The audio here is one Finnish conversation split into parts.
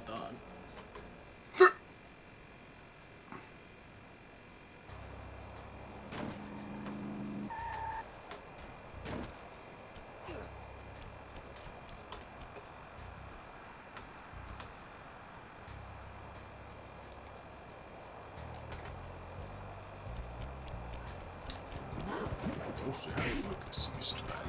tarvitaan. Tossa ihan ei oikeesti sikistä päällä.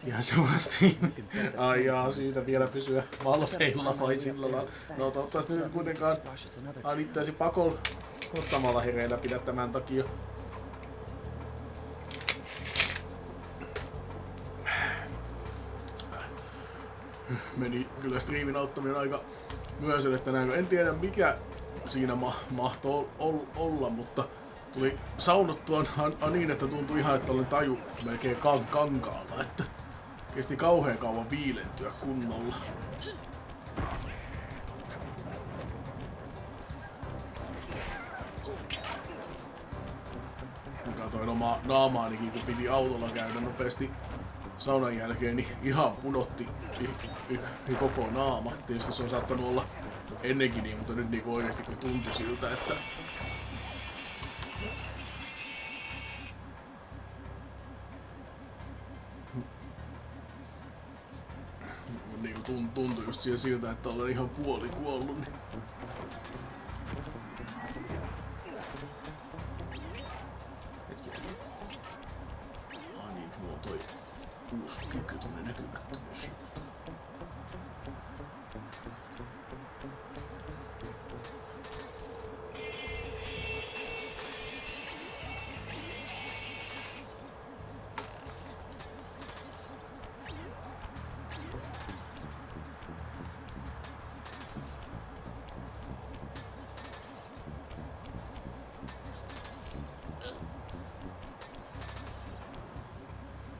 Ihan selvästi. Ai jaa, syytä vielä pysyä valveilla vai sillä lailla. No toivottavasti nyt kuitenkaan itseäsi pakolla ottamalla hereillä pidä tämän takia. Meni kyllä striimin auttaminen aika myöhäiselle tänään. En tiedä mikä siinä mahtoi olla, mutta tuli saunottua niin, että tuntui ihan, että olin taju melkein kankaalla, että kesti kauhean kauan viilentyä kunnolla. Katoin omaa naamaanikin, kun piti autolla käydä nopeasti saunan jälkeen, niin ihan punotti koko naama. Tietysti se on saattanut olla ennenkin niin, mutta nyt niin oikeasti kun tuntui siltä, että tuntui just siltä, että olen ihan puoli kuollut. Hetkinen. Niin, mulla on toi uusi kyky, tommonen näkymättömyys.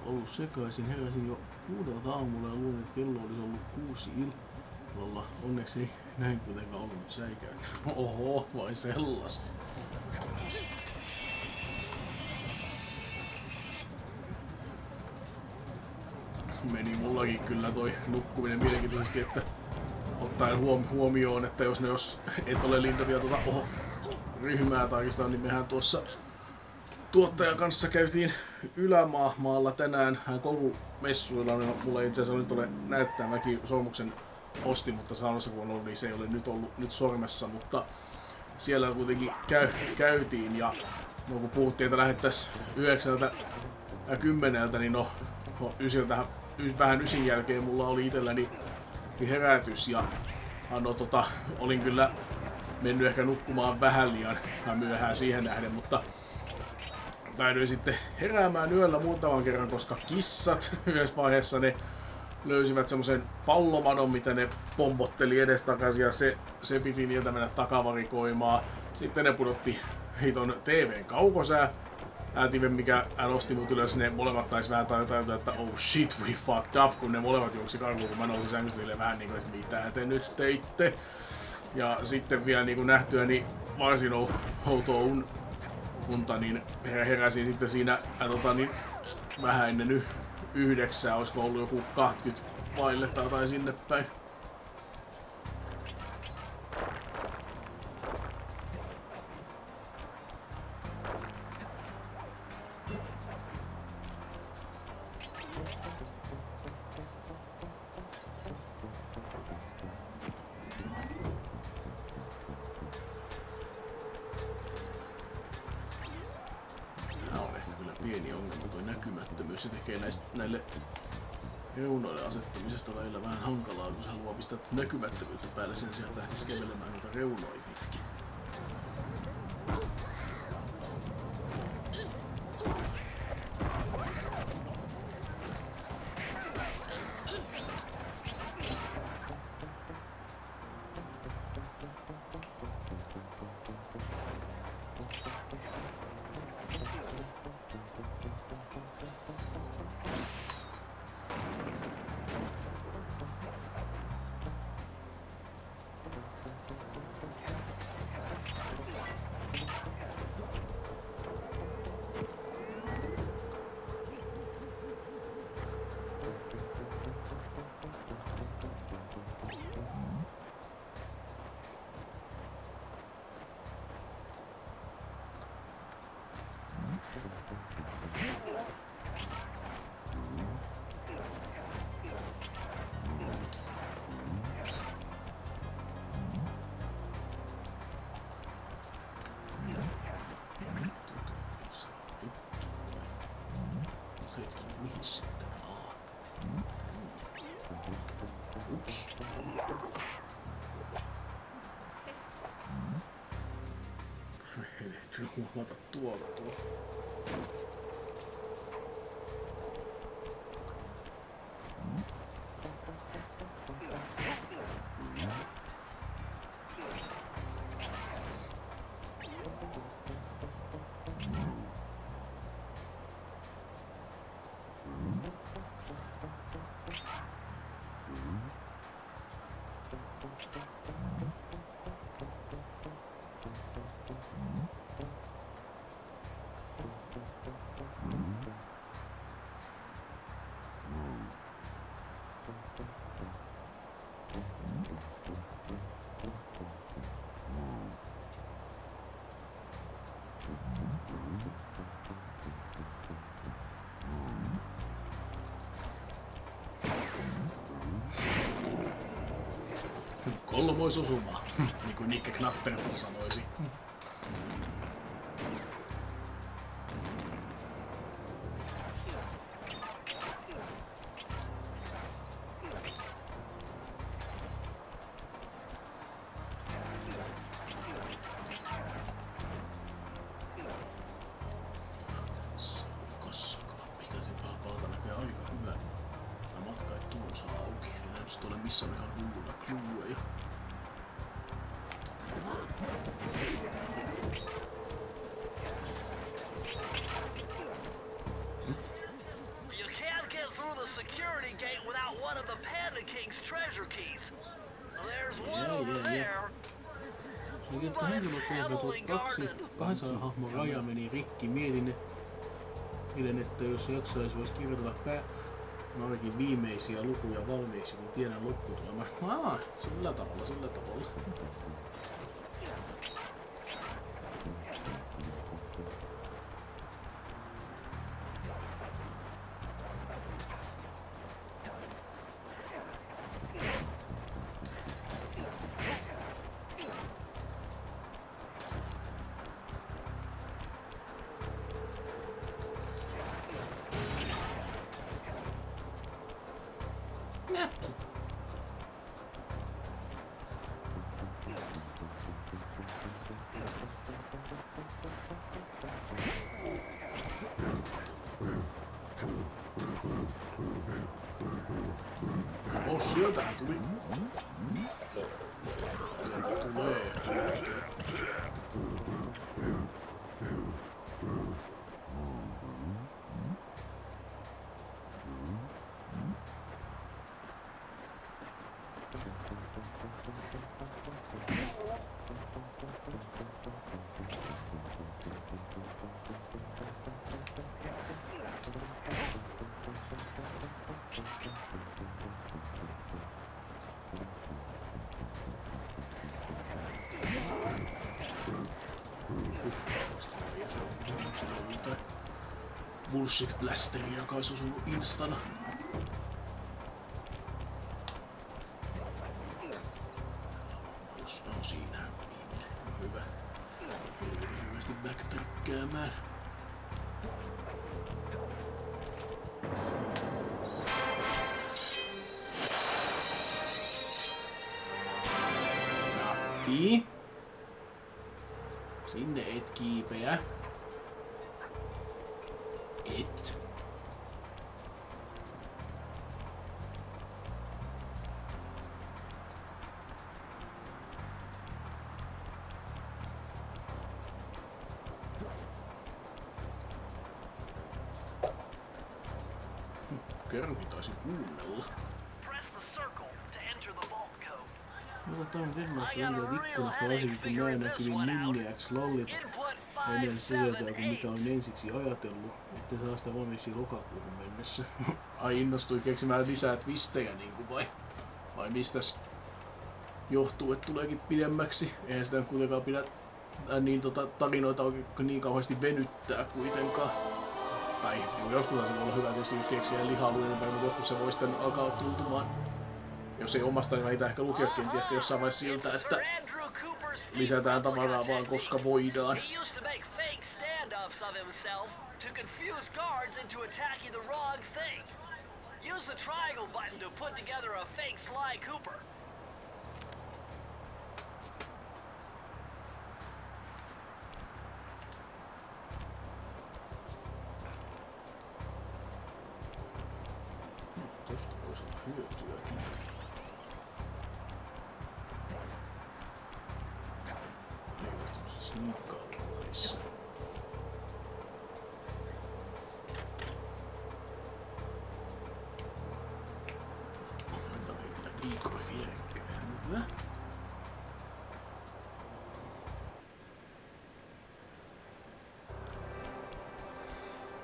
Ollut sekaisin, heräsin jo 6 aamulla ja luulin, että kello olisi ollut 6 illalla. Onneksi ei näin kuitenkaan ollut säikäytä. Oho, vai sellaista. Meni mullakin kyllä toi nukkuminen mielenkiintoisesti, että ottaen huomioon, että jos et ole Lindavia ryhmää tarkistaa, niin mehän tuossa tuottajan kanssa käytiin Ylämaalla tänään koulumessuilla. Mulla itse asiassa nyt ole näyttää, mäkin sormuksen ostin, mutta saunassa kun on ollut, niin se ei ole nyt ollut nyt sormessa, mutta siellä kuitenkin käytiin ja no, kun puhuttiin, että lähdettäisiin 9:10, niin vähän 9 jälkeen mulla oli itselläni herätys ja olin kyllä mennyt ehkä nukkumaan vähän liian myöhään siihen nähden, mutta päädyin sitten heräämään yöllä muutaman kerran, koska kissat yhdessä vaiheessa ne löysivät semmoisen pallomadon, mitä ne pompotteli edestakaisin ja se piti niiltä mennä takavarikoimaan. Sitten ne pudotti hiton TV:n kaukosää. Äätimen, mikä hän nosti mut ylös, ne molemmat taisi vähän tajuta, että oh shit, we fucked up, kun ne molemmat juoksi karkuun, kun mä nousin sängystä vähän niinku, että mitä te nyt teitte. Ja sitten vielä niinku nähtyäni varsin outoa unta, niin heräsin sitten siinä vähän ennen 9, olisiko ollut joku 20 vaille tai sinne päin. pieni ongelma toi näkymättömyys. Se tekee näille reunoille asettamisesta välillä vähän hankalaa, kun se haluaa pistää näkymättömyyttä päälle sen sijaan, että lähtisi kävelemään noita reunoja pitkin. Ups. Ehtyy huomata tuolta tuo. Kolmoisosuma, niin kuin Nikke Knapperton sanoisi. Kahden hahmon raja meni rikki. Mietin, että jos jaksoissa voisi kirjoitella ainakin viimeisiä lukuja valmiiksi, kun tiedän lopputuleman. Sillä tavalla. Sieltähän tuli. Sieltä tulee. Bullshit blasteri, joka olisi osunut instana. No siinä on viimeinen. Hyvä. Hyvästi backtrackkäämään. Kiipi. Sinne et kiipeä. Et. Kerrankin taisi kuunnella. Otetaan kerrasta linjat ikkunasta varsinkin kun näin näkyvin miniäks lallit enemmän sisältöä kuin mitä olin ensiksi ajatellut, että saa sitä valmiiksi lokakuuhun mennessä. Ai innostui keksimään lisää twistejä niinku vai mistäs johtuu, että tuleekin pidemmäksi. Eihän sitä kuitenkaan pidä tarinoita niin kauheasti venyttää kuitenkaan. Tai joskus se voi olla hyvä tietysti just keksiä lihaluja, mutta joskus se voi sitten alkaa tuntumaan, jos ei omasta niin vähintään ehkä lukea kenties jossain vaiheessa siltä, että lisätään tavaraa vaan koska voidaan. Sly Cooper. Tosta voisi olla hyötyäkin. Ei ole tuossa sniikkailu välissä. Aina ei pidä liikoja vierekkäin. Hyvä.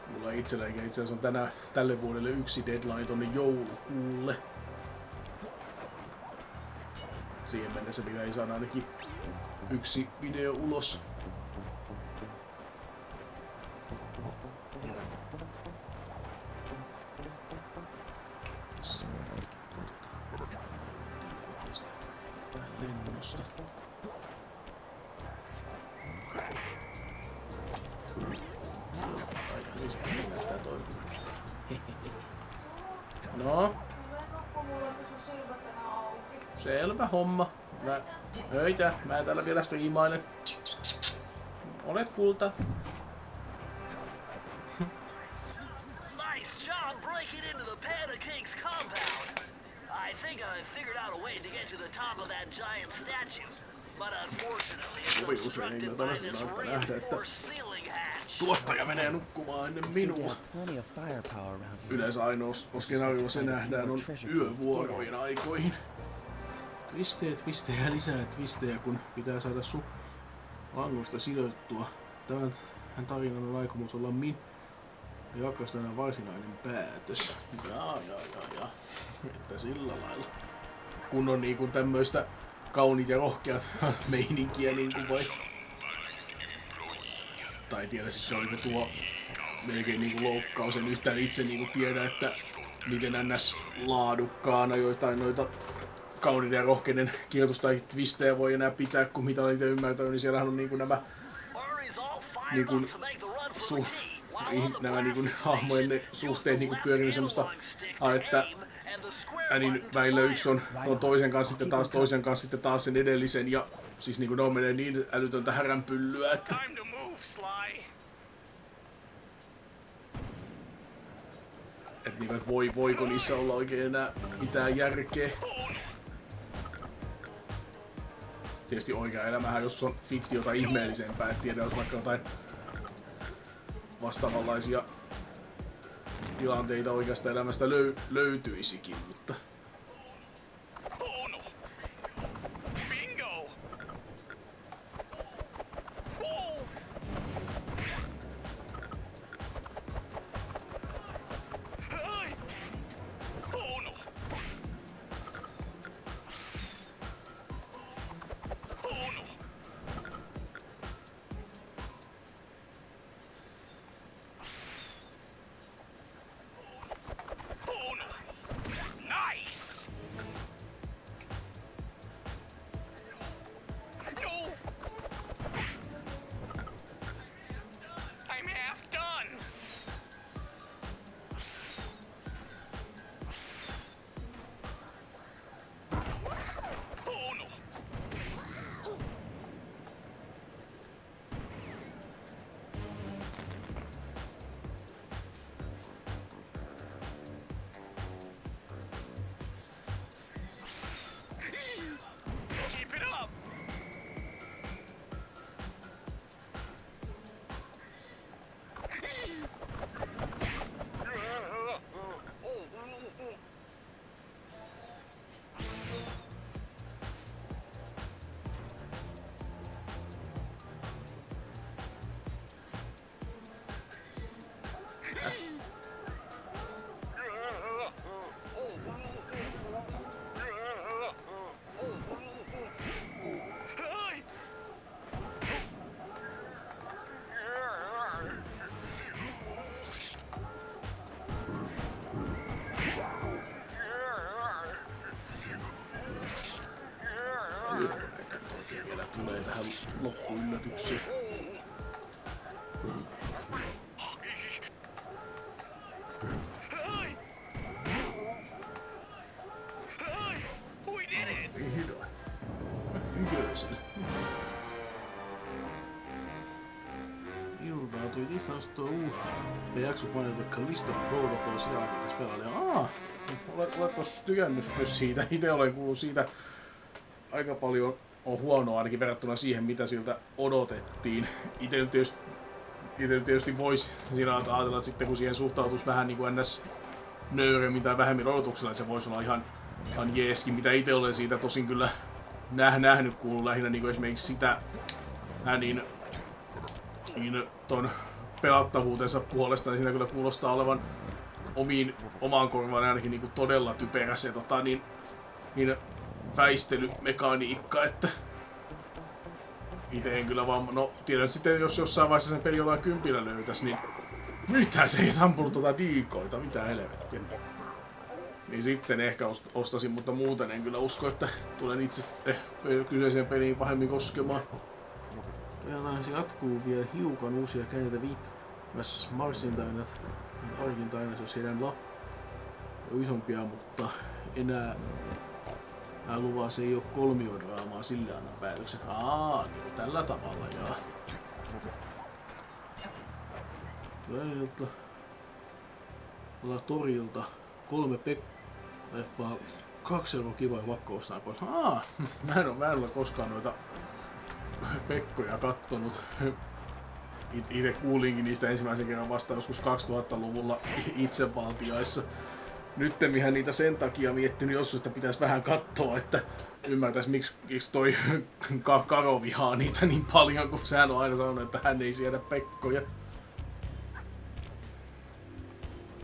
Mulla itselläkin itse asiassa on tälle vuodelle yksi deadline tonne joulukuulle. Siihen mennessä pitää saada ainakin yksi video ulos. Tässä on lennosta. No. Selvä homma. Mä täällä vielä striimailen. Olet kulta. Nice job breaking into the Panda King's compound. I think I figured out a way to get to the top of that giant statue. But unfortunately, it's obstructed by this reinforced ceiling hatch. Tuottaja menee nukkumaan ennen minua. Yleensä ainoa skenaario se nähdään on yövuorojen aikoihin. Twistejä, lisää twistejä, kun pitää saada sun langosta sidottua. Tämän tarinan on aikomus olla ja jakastaan varsinainen päätös. Ja. Että sillä lailla. Kun on niinku tämmöistä kauniit ja rohkeat meininkiä niinku vai. Tai tiedä sitten oliko tuo melkein niinku loukkaus. En yhtään itse niinku tiedä, että miten ns laadukkaana joitain noita kauniiden ja rohkeiden kirjoitus- tai twistejä voi enää pitää, kun mitä olen itse ymmärtänyt, niin siellähän on niinku nämä nämä niinku hahmojen ne suhteet niinku pyörinyt semmoista, että niin välillä yksi on toisen kanssa, sitten taas toisen kanssa, sitten taas sen edellisen, ja siis niinku ne menee niin älytöntä häränpyllyä, että niinku, et voiko niissä olla oikein enää mitään järkeä. Tietysti oikea elämähän joskus on fiktiota ihmeellisempää, et tiedä jos vaikka jotain vastaavanlaisia tilanteita oikeasta elämästä löytyisikin, mutta tähän loppuyllätykseen. Yköisen. Iltaa tuli tiistausttua jakso painetta List of Protocol, sitä oikein pelaa. Oletko tykännyt myös siitä? Itse olen kuullut siitä aika paljon on huonoa ainakin verrattuna siihen, mitä siltä odotettiin. Itse nyt tietysti voisi siinä ajatella, että sitten kun siihen suhtautuisi vähän niin kuin ns. Nöyremmin tai vähemmän odotuksella, että se voisi olla ihan jeeskin, mitä itse olen siitä tosin kyllä nähnyt, kuullut lähinnä niin kuin esimerkiksi sitä niin ton pelattavuutensa puolesta, niin siinä kyllä kuulostaa olevan omaan korvaan ainakin niin kuin todella typerä se niin väistelymekaniikka, että itse en kyllä vaan, no tiedän sitten jos jossain vaiheessa sen peli jollain 10 löytäisi, niin mitään se ei ampunut diikoita, mitä helvettiä. Niin sitten ehkä ostasin, mutta muuten en kyllä usko, että tulen itse kyseiseen peliin pahemmin koskemaan. Täällä se jatkuu vielä hiukan uusia käänteitä viimeis Marsin tainat, Arkin tainat, jos heidän on isompia, mutta enää luvassa ei oo kolmiodraamaa, sille annan päätöksen. Niin tällä tavalla, jaa. Tulee torilta 3 leffaa, 2 € kiva ja pakko ostaa pois. Mä en ole koskaan noita Pekkoja kattonut. Itse kuulinkin niistä ensimmäisen kerran vasta joskus 2000-luvulla itsevaltiaissa. Nyt en ihan niitä sen takia miettinyt joskus, että pitäisi vähän katsoa, että ymmärtäisi miksi toi Karo vihaa niitä niin paljon, kun sehän on aina sanonut, että hän ei siedä Pekkoja.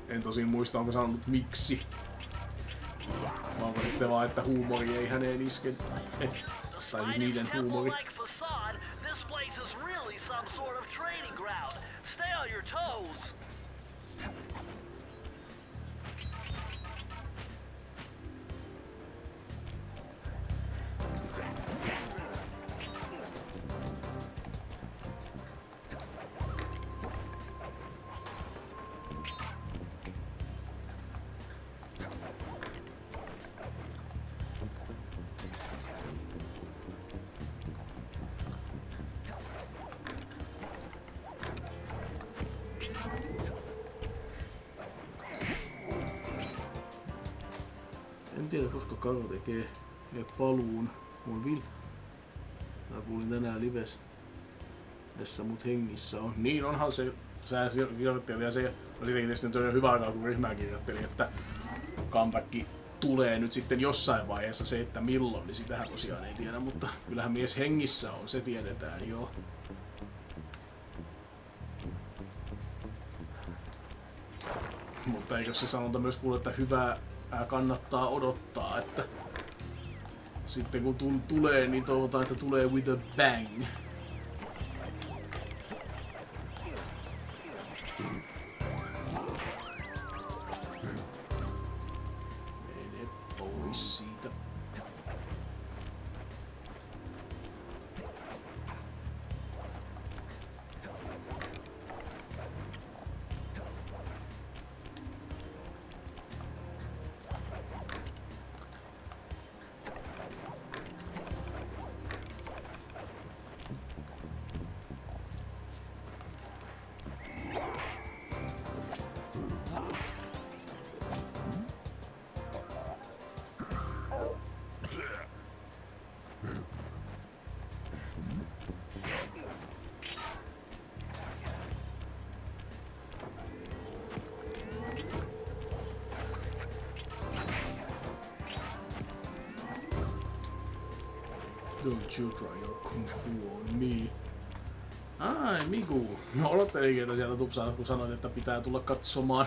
En tosin muista, onko sanonut miksi. Vai onko sitten vaan, että huumori ei häneen iske. Tai siis niiden huumori. En tiedä, koska Karo tekee paluun. Mä kuulin tänään livessä, mut hengissä on. Niin onhan se, sä kirjoitteli ja se on tietysti nyt hyvä aikaa, kun ryhmää kirjoitteli, että comeback tulee nyt sitten jossain vaiheessa. Se, että milloin, niin sitähän tosiaan ei tiedä, mutta kyllähän mies hengissä on, se tiedetään joo. Mutta eikö se sanonta myös kuule, että hyvää kannattaa odottaa, että sitten kun tulee, niin toivotaan, että tulee with a bang. Mene pois siitä. Don't you try your kung fu on me. Ai, Miku. No odottelinkin, että sieltä tupsaadat, kun sanoit, että pitää tulla katsomaan.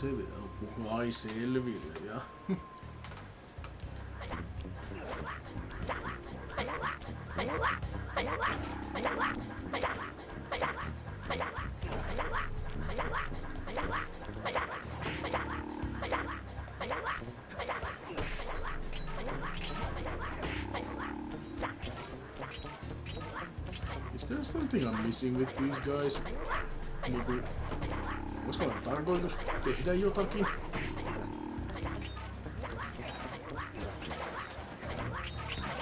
se pitää puhua. Ai selville, ja. Is there something I'm missing with these guys? Niinku, olisiko on tarkoitus tehdä jotakin?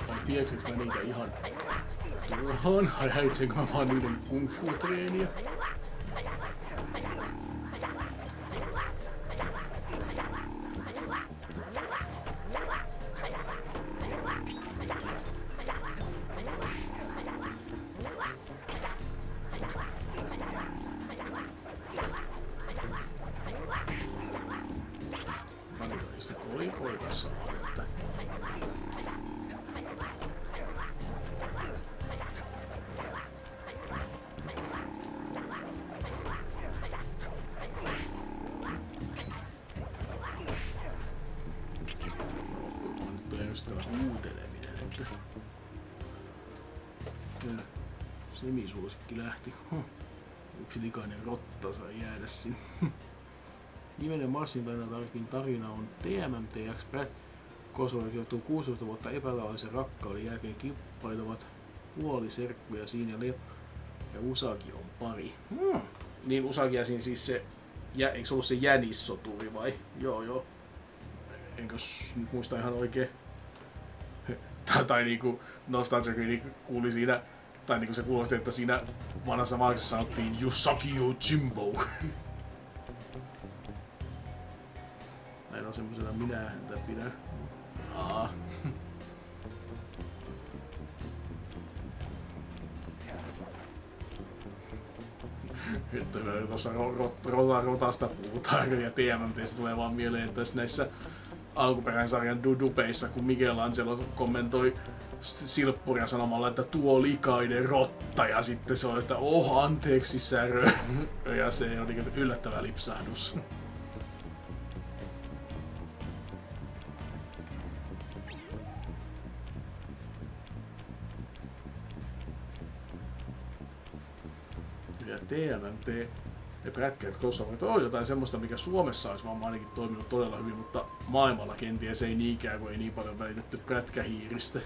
Vai pieksikö mä niitä ihan turhaan? Häiritsenkö mä vaan niiden kung fu treeniä? Kolikoita saa, että nyt on just tämä huuteleminen, että semisuosikki lähti. Yksi likainen rotta sai jäädä sinne. Viimeinen Marsin tarina on TMMTX Kosovo joutuu 16 vuotta epätavallisen rakkauden jälkeen kippailevat puoliserkkuja siinä ja Usagi on pari. Niin Usagia siinä siis se, eikö se ollut se jänissoturi vai? Joo. Enkös nyt muista ihan oikein. tai niinku Nostalgia kuuli siinä, tai niinku se kuulosti, että siinä vanhassa maailmassa sanottiin Yusaki Yojimbo. Näin on semmosena minä häntä pidän. Nyt tuossa rotasta puhutaan ja TMMTstä tulee vaan mieleen tässä näissä alkuperäisarjan dudupeissa, kun Michelangelo kommentoi silppuria sanomalla, että tuo likainen rotta, ja sitten se on, että anteeksi särö, ja se on niin yllättävä lipsahdus. Ja TMMT ja prätkäät Kosovo on jotain semmoista, mikä Suomessa olisi vaan ainakin toiminut todella hyvin, mutta maailmalla kenties ei niinkään, kun ei niin paljon välitetty prätkähiiristä.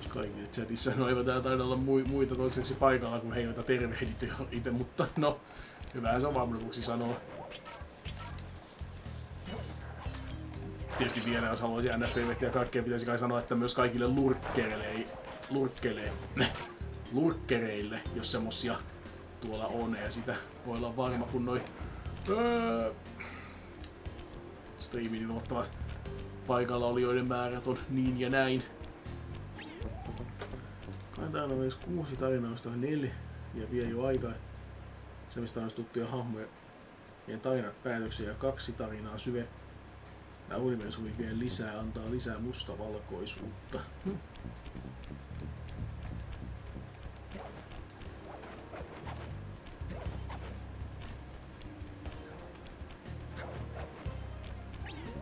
Kaikille chatissa eivät täällä taida olla muita toiseksi paikalla, kun he joita tervehdit itse, mutta no, hyvähän se on vaan lopuksi sanoa. Tietysti vielä, jos haluaisi NS-tervehtiä kaikkea, pitäisi kai sanoa, että myös kaikille lurkkereille, jos semmosia tuolla on, ja sitä voi olla varma, kun noi striimin ilmoittavat paikalla olijoiden määrät on niin ja näin. Täällä on myös 6 tarinaa, joista on 4 ja vie jo aikaa. Se mistä on tuttuja hahmoja ja tarinat päätöksiä ja 2 tarinaa syve. Nää universumi vie lisää, antaa lisää mustavalkoisuutta.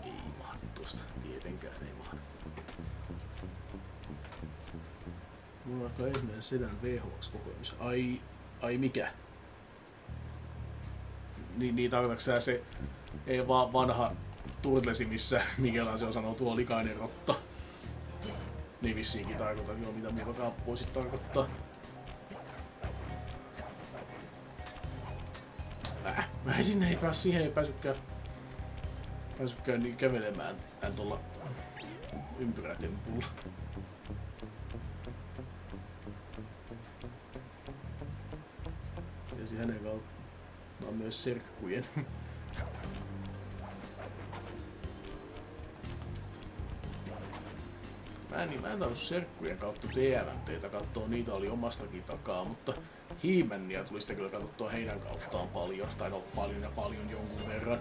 Ei mahdu tosta, tietenkään ei mahdu. Mulla on aika ensimmäinen sedän VHX-kokemus. Ai mikä? Niin tarkoitatko sä se ei vaan vanha Turtlesi, missä Michelangelo sanoo tuo likainen rotta? Niin vissiinkin tarkoitat, joo, mitä muuta voisit tarkoittaa. Sinne ei pääs, siihen ei pääsykään niin kävelemään tuolla ympyrätempulla. Ja hänen kauttaan myös serkkujen. Mä en tainnut serkkujen kautta TMNT:tä katsoa, niitä oli omastakin takaa, mutta He-Mania tuli sitten kyllä katsottua heidän kauttaan paljon, tai no paljon jonkun verran.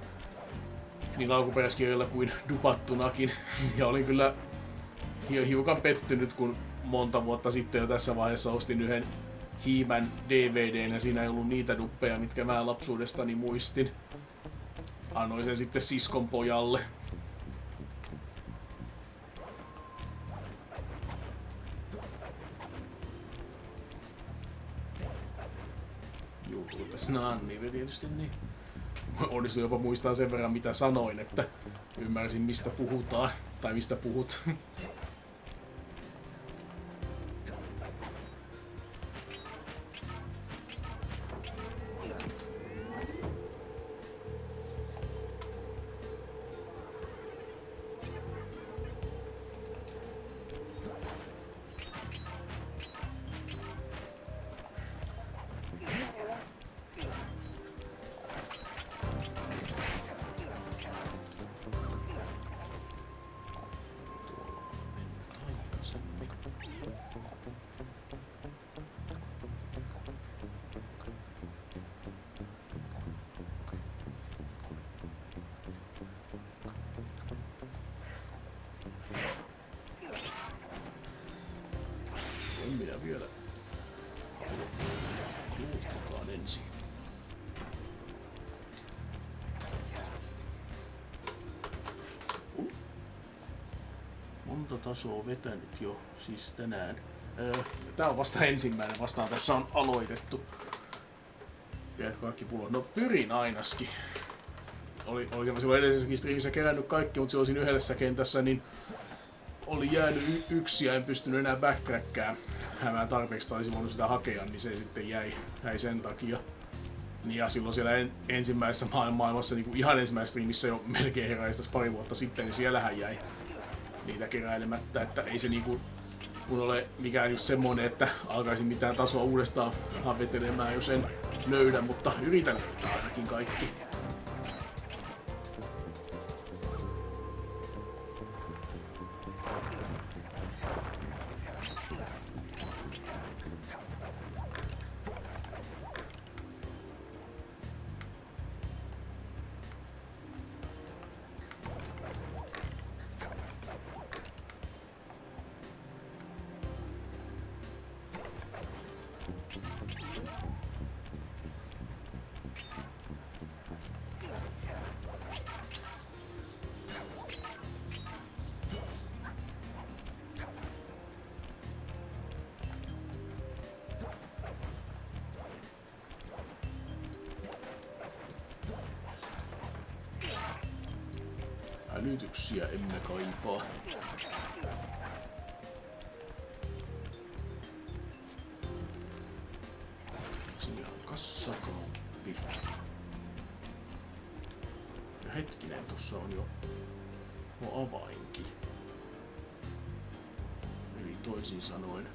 Niin alkuperäiskirjalla kuin dupattunakin. Ja olin kyllä hiukan pettynyt, kun monta vuotta sitten jo tässä vaiheessa ostin yhden He-Man DVD:n ja siinä ei ollut niitä duppeja, mitkä mä lapsuudestani muistin. Annoin sen sitten siskon pojalle. Niin tietysti niin. Onnistuin jopa muistaa sen verran mitä sanoin, että ymmärsin mistä puhutaan, tai mistä puhut. En minä vielä halua kluut mukaan ensin. Monta tasoa vetänyt jo, siis tänään. Tää on vasta ensimmäinen, vastaan tässä on aloitettu. Pidät kaikki pullot. No pyrin ainakin. Oli silloin edellisessäkin striimissä kerännyt kaikki, mutta silloin siinä yhdessä kentässä niin oli jäänyt yksi ja en pystynyt enää backtrackkään hämään tarpeeksi, tai olisi voinut sitä hakea, niin se sitten jäi sen takia. Ja silloin siellä ensimmäisessä maailmassa, niin kuin ihan ensimmäisessä striimissä jo melkein heräisi pari vuotta sitten, niin siellähän jäi niitä keräilemättä, että ei se niinku kun ole mikään just semmonen, että alkaisin mitään tasoa uudestaan vetelemään, jos en löydä, mutta yritän löytää ainakin kaikki. Hälytyksiä emme kaipaa. Siinä on kassakaappi. Ja hetkinen, tossa on jo avainkin. Eli toisin sanoen,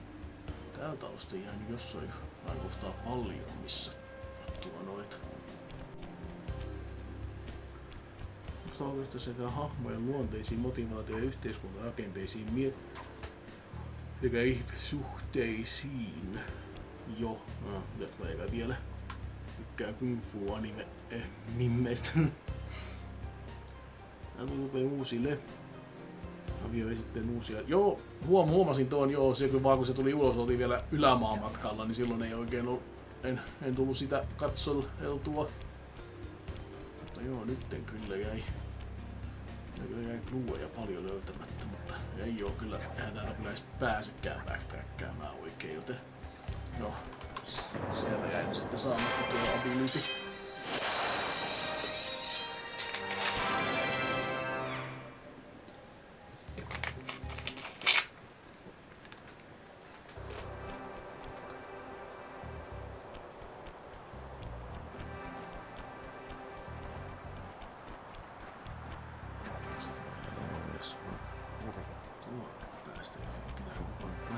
täältä on sitten jäänyt jossain kohtaa paljon, missä sattua noita. Musta sekä hahmojen luonteisiin, motivaatio- ja yhteiskuntarakenteisiin sekä ihmissuhteisiin. Jo, eikä vielä tykkää kung fu anime mimmeistä. Tää tuli uusille. Avio sitten uusia. Joo, huomasin tuon joo, se kun vaan kun se tuli ulos, oltiin vielä ylämaamatkalla, niin silloin ei oikein ollut, en tullut sitä katseltua. Mutta joo, nytten kyllä jäi klueja paljon löytämättä, mutta ei oo kyllä, eihän täällä kyllä edes pääsekään backtrackkäämään oikein, joten no, sieltä jäi sitten saamatta tuo ability.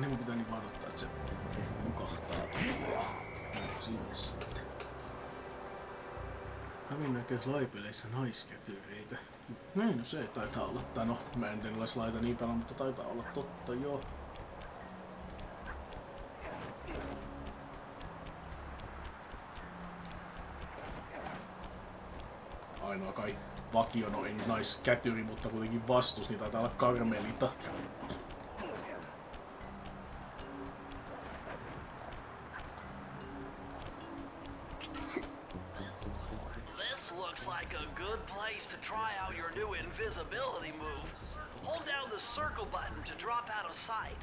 Mun pitää niin vaan odottaa, että se nukahtaa tuonne ja sinne sitten. Kävin näkee Sly-peleissä naiskätyreitä. No se taitaa olla, tai no mä en ole Slyta niin paljon, mutta taitaa olla totta joo. Ainoa kai vakionoin naiskätyri, mutta kuitenkin vastus, niin taitaa olla Karmelita. Try out your new invisibility move. Hold down the circle button to drop out of sight.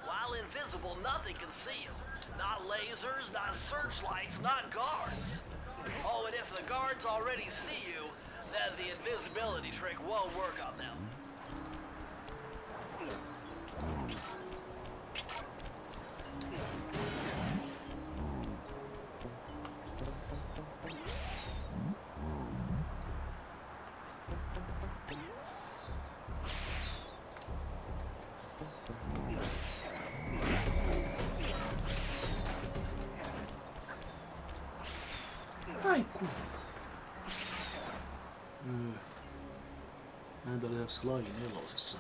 While invisible, nothing can see you. Not lasers, not searchlights, not guards. Oh, and if the guards already see you, then the invisibility trick won't work on them. Aiku. Näitä oli Sly 4.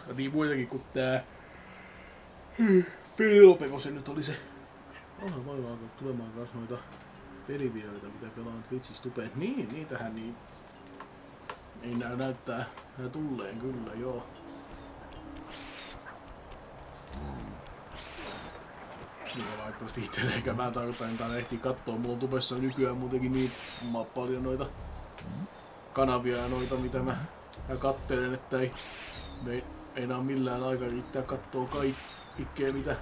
Ja niin muitakin kuin tää Penelope, se nyt oli se. Onhan vaivaa alkaa tulemaan kans noita pelivideoita, mitä pelaan Twitchissä tupeen. Niin, niitähän niin. Ei näyttää tulleen kyllä, joo. Niin valitettavasti itselleen mä tarkoitan, että ehtii kattoo. Mulla on tubessa nykyään muutenkin niin paljon noita kanavia ja noita, mitä mä kattelen, että ei enää millään aika riittää kattoo kaikkea, mitä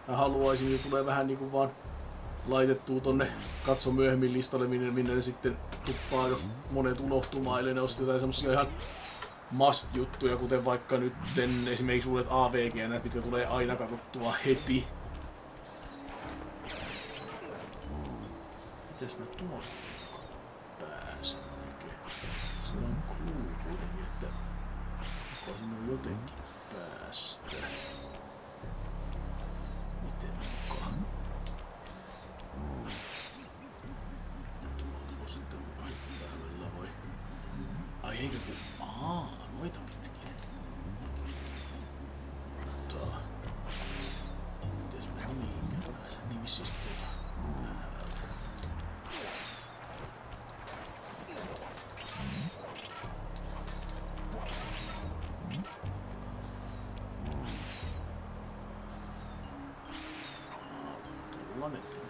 mä haluaisin. Niin tulee vähän niinku vaan laitettua tonne katso myöhemmin listalle, minne ne sitten tuppaa, jos monet unohtumaan, eli ne ostetaan semmosia ihan must-juttuja, kuten vaikka nyt esimerkiksi uudet AVG, mitkä tulee aina katsottua heti. Mites mä tuon pääsen oikein? Se on clue kuitenkin, että voisin on jotenkin päästä. Miten mukaan? Tuolta sitten mukaan päällä voi. Ai eikö kun... noita pitkin. Mites mä niihinkään pääsen? Niin vissiin läheltä. Tullaan eteen.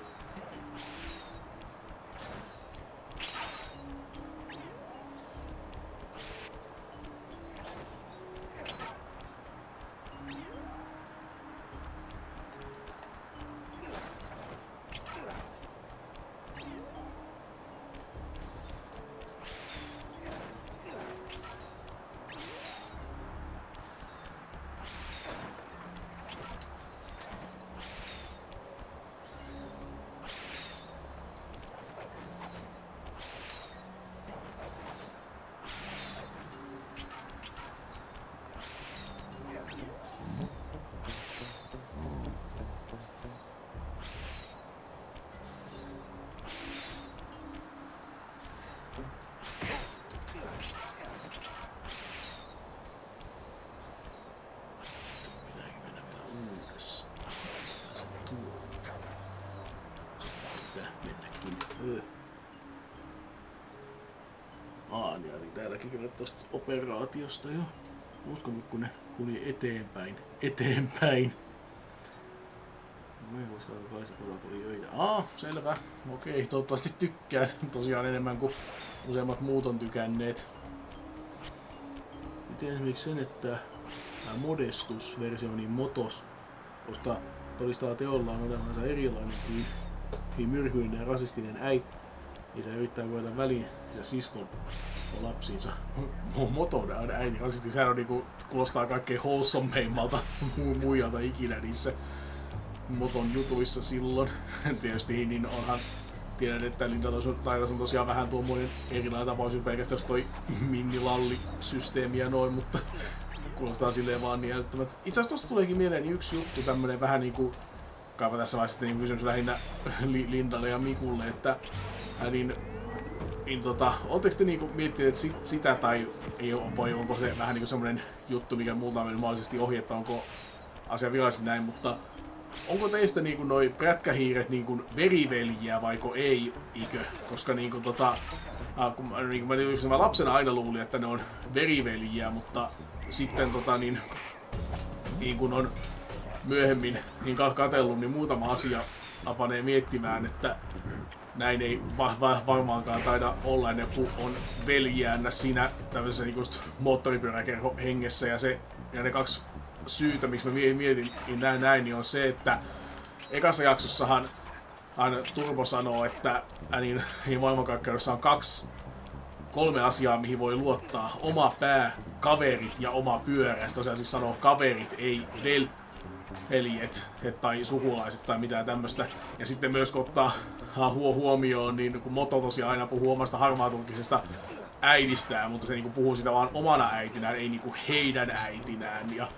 Niin eli täälläkin kerrot tosta operaatiosta jo. Uskon, kun ne kuli eteenpäin. Mä en vois katsoa kaista kotakuli öitä. Selvä. Okei, toivottavasti tykkäät tosiaan enemmän kuin useimmat muut on tykänneet. Miten esimerkiksi sen, että Modestus-versio, niin Motos, todistaa teollaan olevansa erilainen kuin myrkyllinen ja rasistinen äiti. Isä yrittää koeta väliin ja siskon lapsiinsa. Moton äiti rasisti, sehän on niinku, kuulostaa kaikkein wholesomeimmalta muijalta ikinä niissä Moton jutuissa silloin. Tietysti niin onhan, tiedän, että Linda-taitas on tosiaan vähän tuommoinen erilainen tapaus pelkästään jos toi Minni-Lalli-systeemi ja noin, mutta kuulostaa silleen vaan niin älyttömät. Itse asiassa tosta tuleekin mieleen yksi juttu, tämmönen vähän niinku, kaipa tässä vaiheessa niin kysymys lähinnä Lindalle ja Mikulle, että niin ootteko te niinku miettineet sitä, tai ei oo, vai onko se vähän niinku semmonen juttu, mikä multa on mennyt mahdollisesti ohi, että onko asia virallisesti näin, mutta onko teistä niinku noi prätkähiiret niinku veriveljiä vaiko ei, ikö? Koska niinku mä lapsena aina luulin, että ne on veriveljiä, mutta sitten niin kun on myöhemmin niin katsellut, niin muutama asia apanee miettimään, että näin ei varmaankaan taida olla ennen kuin on veljäännä siinä tämmöisessä niin moottoripyöräkerho hengessä. Ja ne kaksi syytä, miksi mä mietin näin, niin on se, että ekassa jaksossahan Turbo sanoo, että maailmankaikkeudessa on 3 asiaa, mihin voi luottaa. Oma pää, kaverit ja oma pyörä. Se tosiaan siis sanoo kaverit, ei veljet tai sukulaiset tai mitään tämmöistä. Ja sitten myös kun ottaa huomioon, niin kun Moto tosiaan aina puhuu omasta harmaaturkisesta äidistään, mutta se niin puhuu sitä vaan omana äitinään, ei niin heidän äitinään. Ja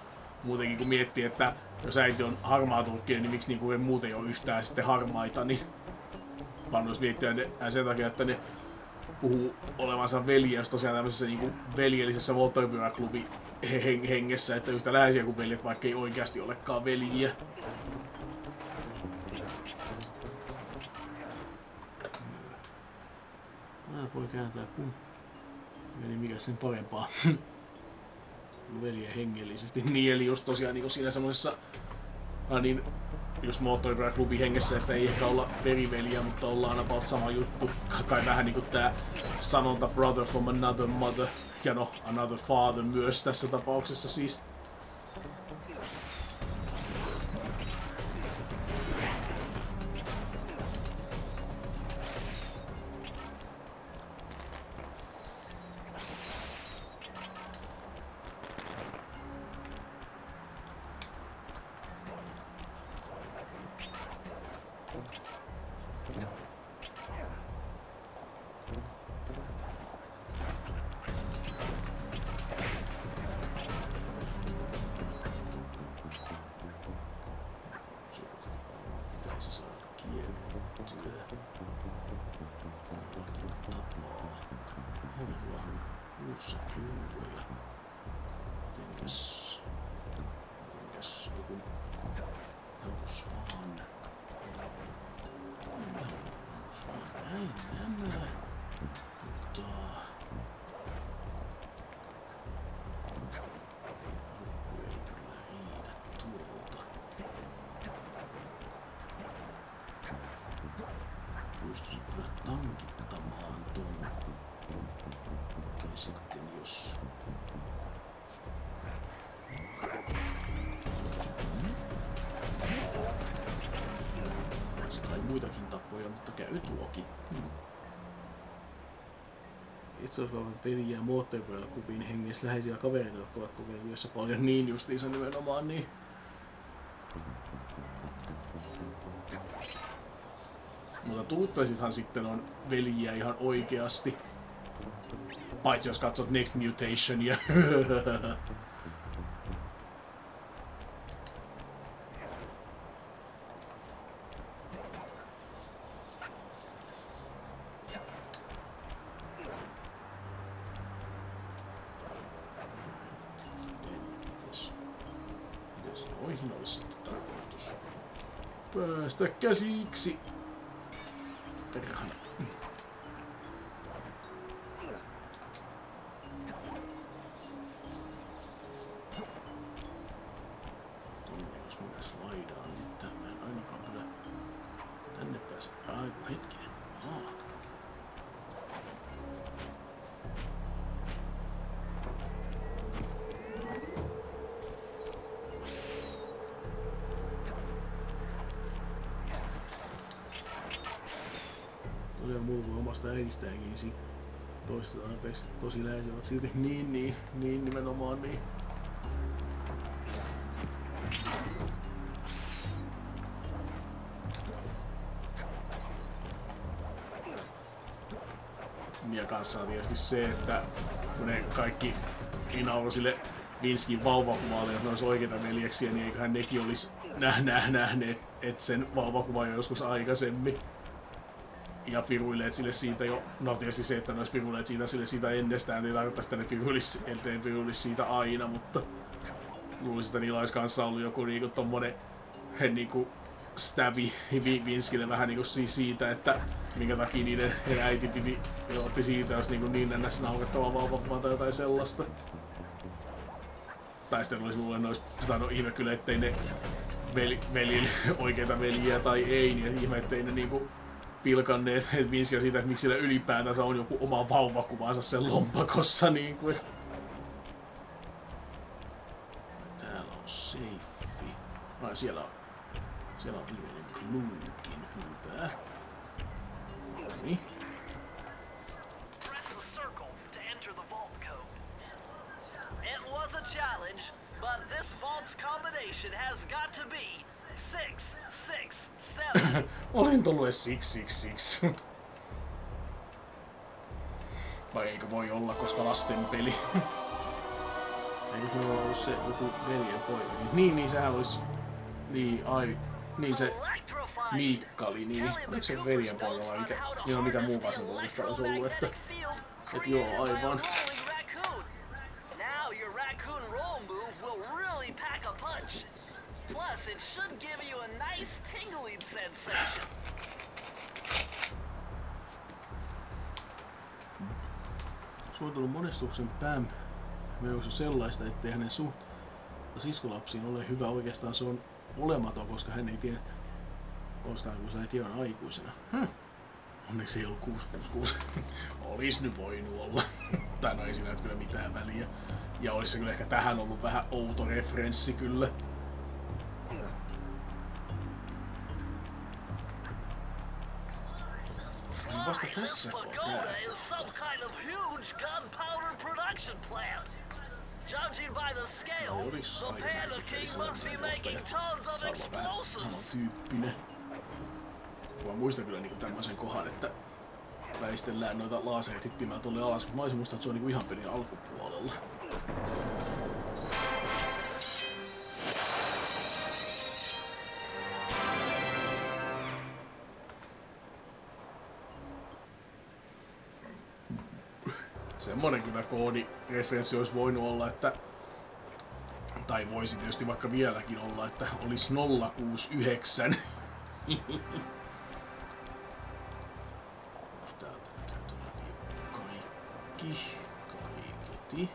muutenkin kun miettii, että jos äiti on harmaaturkkinen, niin miksi niin muut ei ole yhtään sitten harmaita, niin vaan jos miettiä sen takia, että ne puhuu olevansa veljiä, jos tosiaan tämmöisessä niin veljellisessä moottoripyöräklubi hengessä, että yhtä läheisiä kuin veljet, vaikka ei oikeasti olekaan veljiä. Mä voi kääntää kun veli mikä sen parempaa. Veljeä hengellisesti. Niin, eli just tosiaan niin siinä semmoisessa niin just moottoripyöräklubi hengessä, että ei ehkä olla veriveliä, mutta ollaan about sama juttu. Kai vähän niinku tää sanonta brother from another mother ja no another father myös tässä tapauksessa siis. Pystyisin kyllä tankittamaan ton. Ja sitten jos... Olisi kai muitakin tapoja, mutta käy tuokin. Itse asiassa ovat peliä ja moottoripyöräklubin hengessä läheisiä kavereita, jotka ovat kokeiluissa paljon niin justiinsa nimenomaan niin. Mutta tuuttaisithan sitten on veljiä ihan oikeasti. Paitsi jos katsot Next Mutation ja mitäs noihin olisi sitten tarkoitus päästä käsiksi. Perhana. Tuonne jos minä slaidaan, niin mä en ainakaan kyllä tänne pääse. Aiku hetkinen. Tosiaan mulla voi omasta äidistäänkin, niin toista tarpeeksi tosi läheisiä ovat silti niin nimenomaan niin. Ja kanssa on tietysti se, että kun ne kaikki inauro sille Vinskin vauvakuvalle, jos ne olisi oikeita veljeksiä, niin eiköhän nekin olisi nähneet et sen vauvakuvan joskus aikaisemmin. ja piruilleet sille siitä jo, no tietysti se, että ne olisi piruilleet siitä ennestään, niin tarkoittaa sitä, että ne piruillis siitä aina, mutta luulisin, että niillä olisi kanssa ollut joku niinku tommonen niinku stävi Vinskille vähän niinku siitä, että minkä takia niiden äiti otti siitä, jos niinku niin ennäs naurettavaa vauvaa tai jotain sellaista. Tai sitten olisi mulle no ihme kyllä, ettei ne oikeita veljiä tai ei, niin ihme, ettei ne niinku pilkanneet Vinskiä siitä, että miksi sillä ylipäätänsä on joku oma vauvakuvansa sen lompakossa niinku, et. Täällä on seiffi. Ai siellä on viimeinen kluukin, hyvä. Noniin. But this vault's combination has got to be 667. Olin tullut edes 666. Vai eikö voi olla, koska lasten peli? Eikö se ollut se joku veljen poika? Niin sehän olisi... Niin se Miikkali, niin. Oliko se veljen poika vai mikä? Niin on mikä muu vasenpuolesta olisi ollut, että joo, aivan. Plus, it should give you a nice tingling sensation. Suunnitelun monistuksen päämeusu sellaista, ettei hänen siskolapsiin ole hyvä. Oikeastaan se on olematon, koska hän ei tiedä, ostaan kun sä et tiedä aikuisena. Onneksi ei ollut 666. Olis nyt voinut olla. Tai no ei siinä kyllä mitään väliä. Ja olis se kyllä ehkä tähän ollut vähän outo referenssi kyllä. Vasta tässä on tää. No olis aikaisemmin pelissä johtaja. Tää on vähän samantyyppinen. Mä muistan kyllä niinku tämmösen kohan, että väistellään noita laaserit hyppimään tolle alas, mutta mä olisin muistaa, että se on niinku ihan pelin alkupuolella. Semmonen kyllä koodireferenssi olisi voinut olla, että... Tai voisi tietysti vaikka vieläkin olla, että olisi 069. Täältä käyty läpi kaikki. Kaiketi.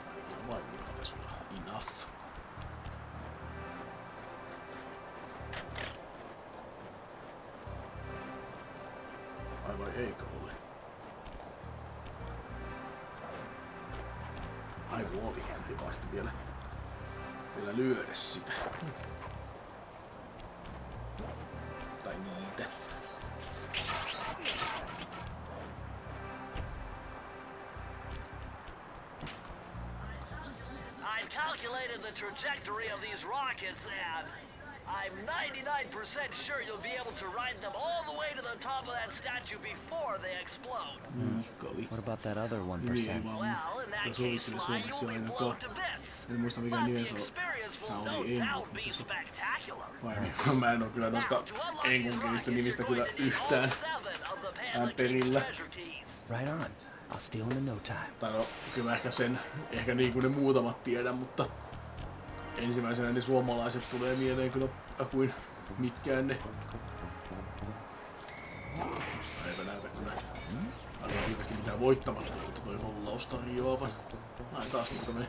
Ainakin vain vielä pitäisi olla enough. Ai vai eikö ole? Ai oli, piti vasta vielä lyödä sitä. Tai niitä. I've calculated the trajectory of these rockets and I'm 99% sure you'll be able to ride them all the way to the top of that statue before they explode. What about that other 1%? Well, in that case, Sly, you'll be blown to bits. En muista mikä But the nimensä on. experience Tää will no oli Engu, doubt be mutta se on... spectacular. Vai mä en oo kyllä noista enkunkielistä nimistä kyllä yhtään perillä. Right on. I'll steal him in no time. Tai no, kyllä mä ehkä niin kuin ne muutamat tiedän, mutta ensimmäisenä ne suomalaiset tulee mieleen kyllä kuin mitkään ne. Eipä näytä kyllä aivan hirveästi mitään voittamatta, mutta toi hollaus tarjoavan. Ai taas niinku tämmönen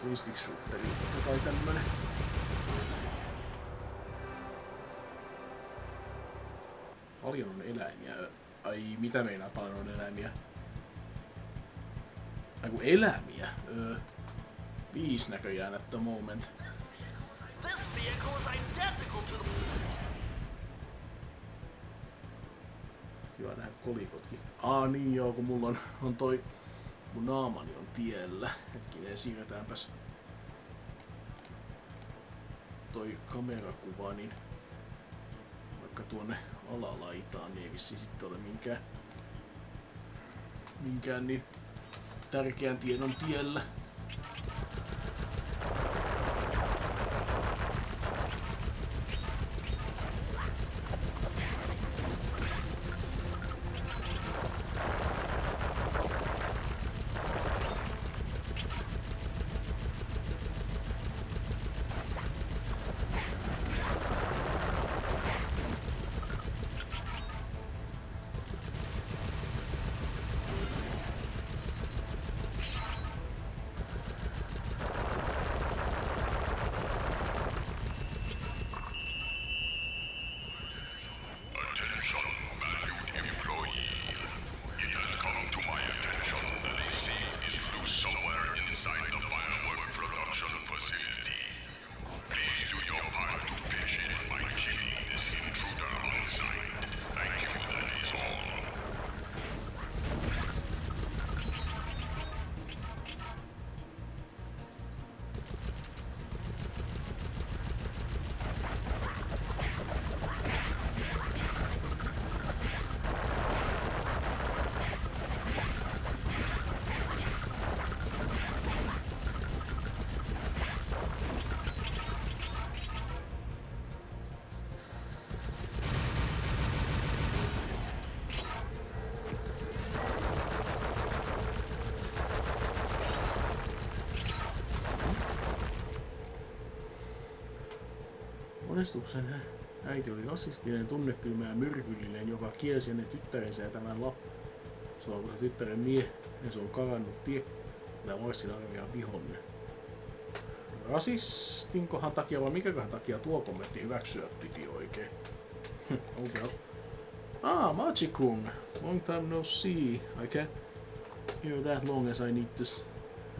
twin stick shooteri tai tämmönen. Paljon on eläimiä. Ai mitä meinaa paljon on eläimiä? Ai kun eläimiä? 5 näköjään at the moment. Hyvä nähdä kolikotkin. Niin joo, kun mulla on toi... Mun naamani on tiellä. Hetkinen, siirretäänpäs toi kamerakuva, niin vaikka tuonne alalaitaan, niin ei vissiin sitten ole minkään niin tärkeän tiedon tiellä. Monestuksen äiti oli rasistinen, tunnekylmä ja myrkyllinen, joka kielsi hänen tyttärensä ja tämän silloin kun se tyttären mies on karannut tie, tämä voisin arvia vihollinen. Rasistinkohan takia vai mikäköhän takia tuo kommentti hyväksyä piti oikein? Okay. Magikung! Long time no see. I can't hear that long as I need to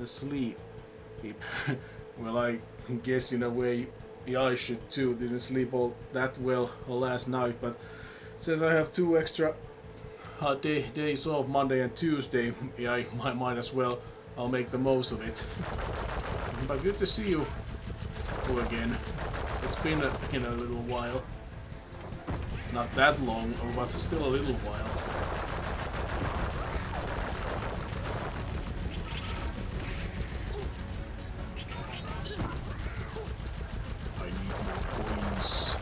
sleep. Well, I guess in a way I should too. Didn't sleep all that well last night, but since I have 2 extra days off, Monday and Tuesday, I might as well. I'll make the most of it. But good to see you again. It's been a little while. Not that long, but still a little while. I need more coins.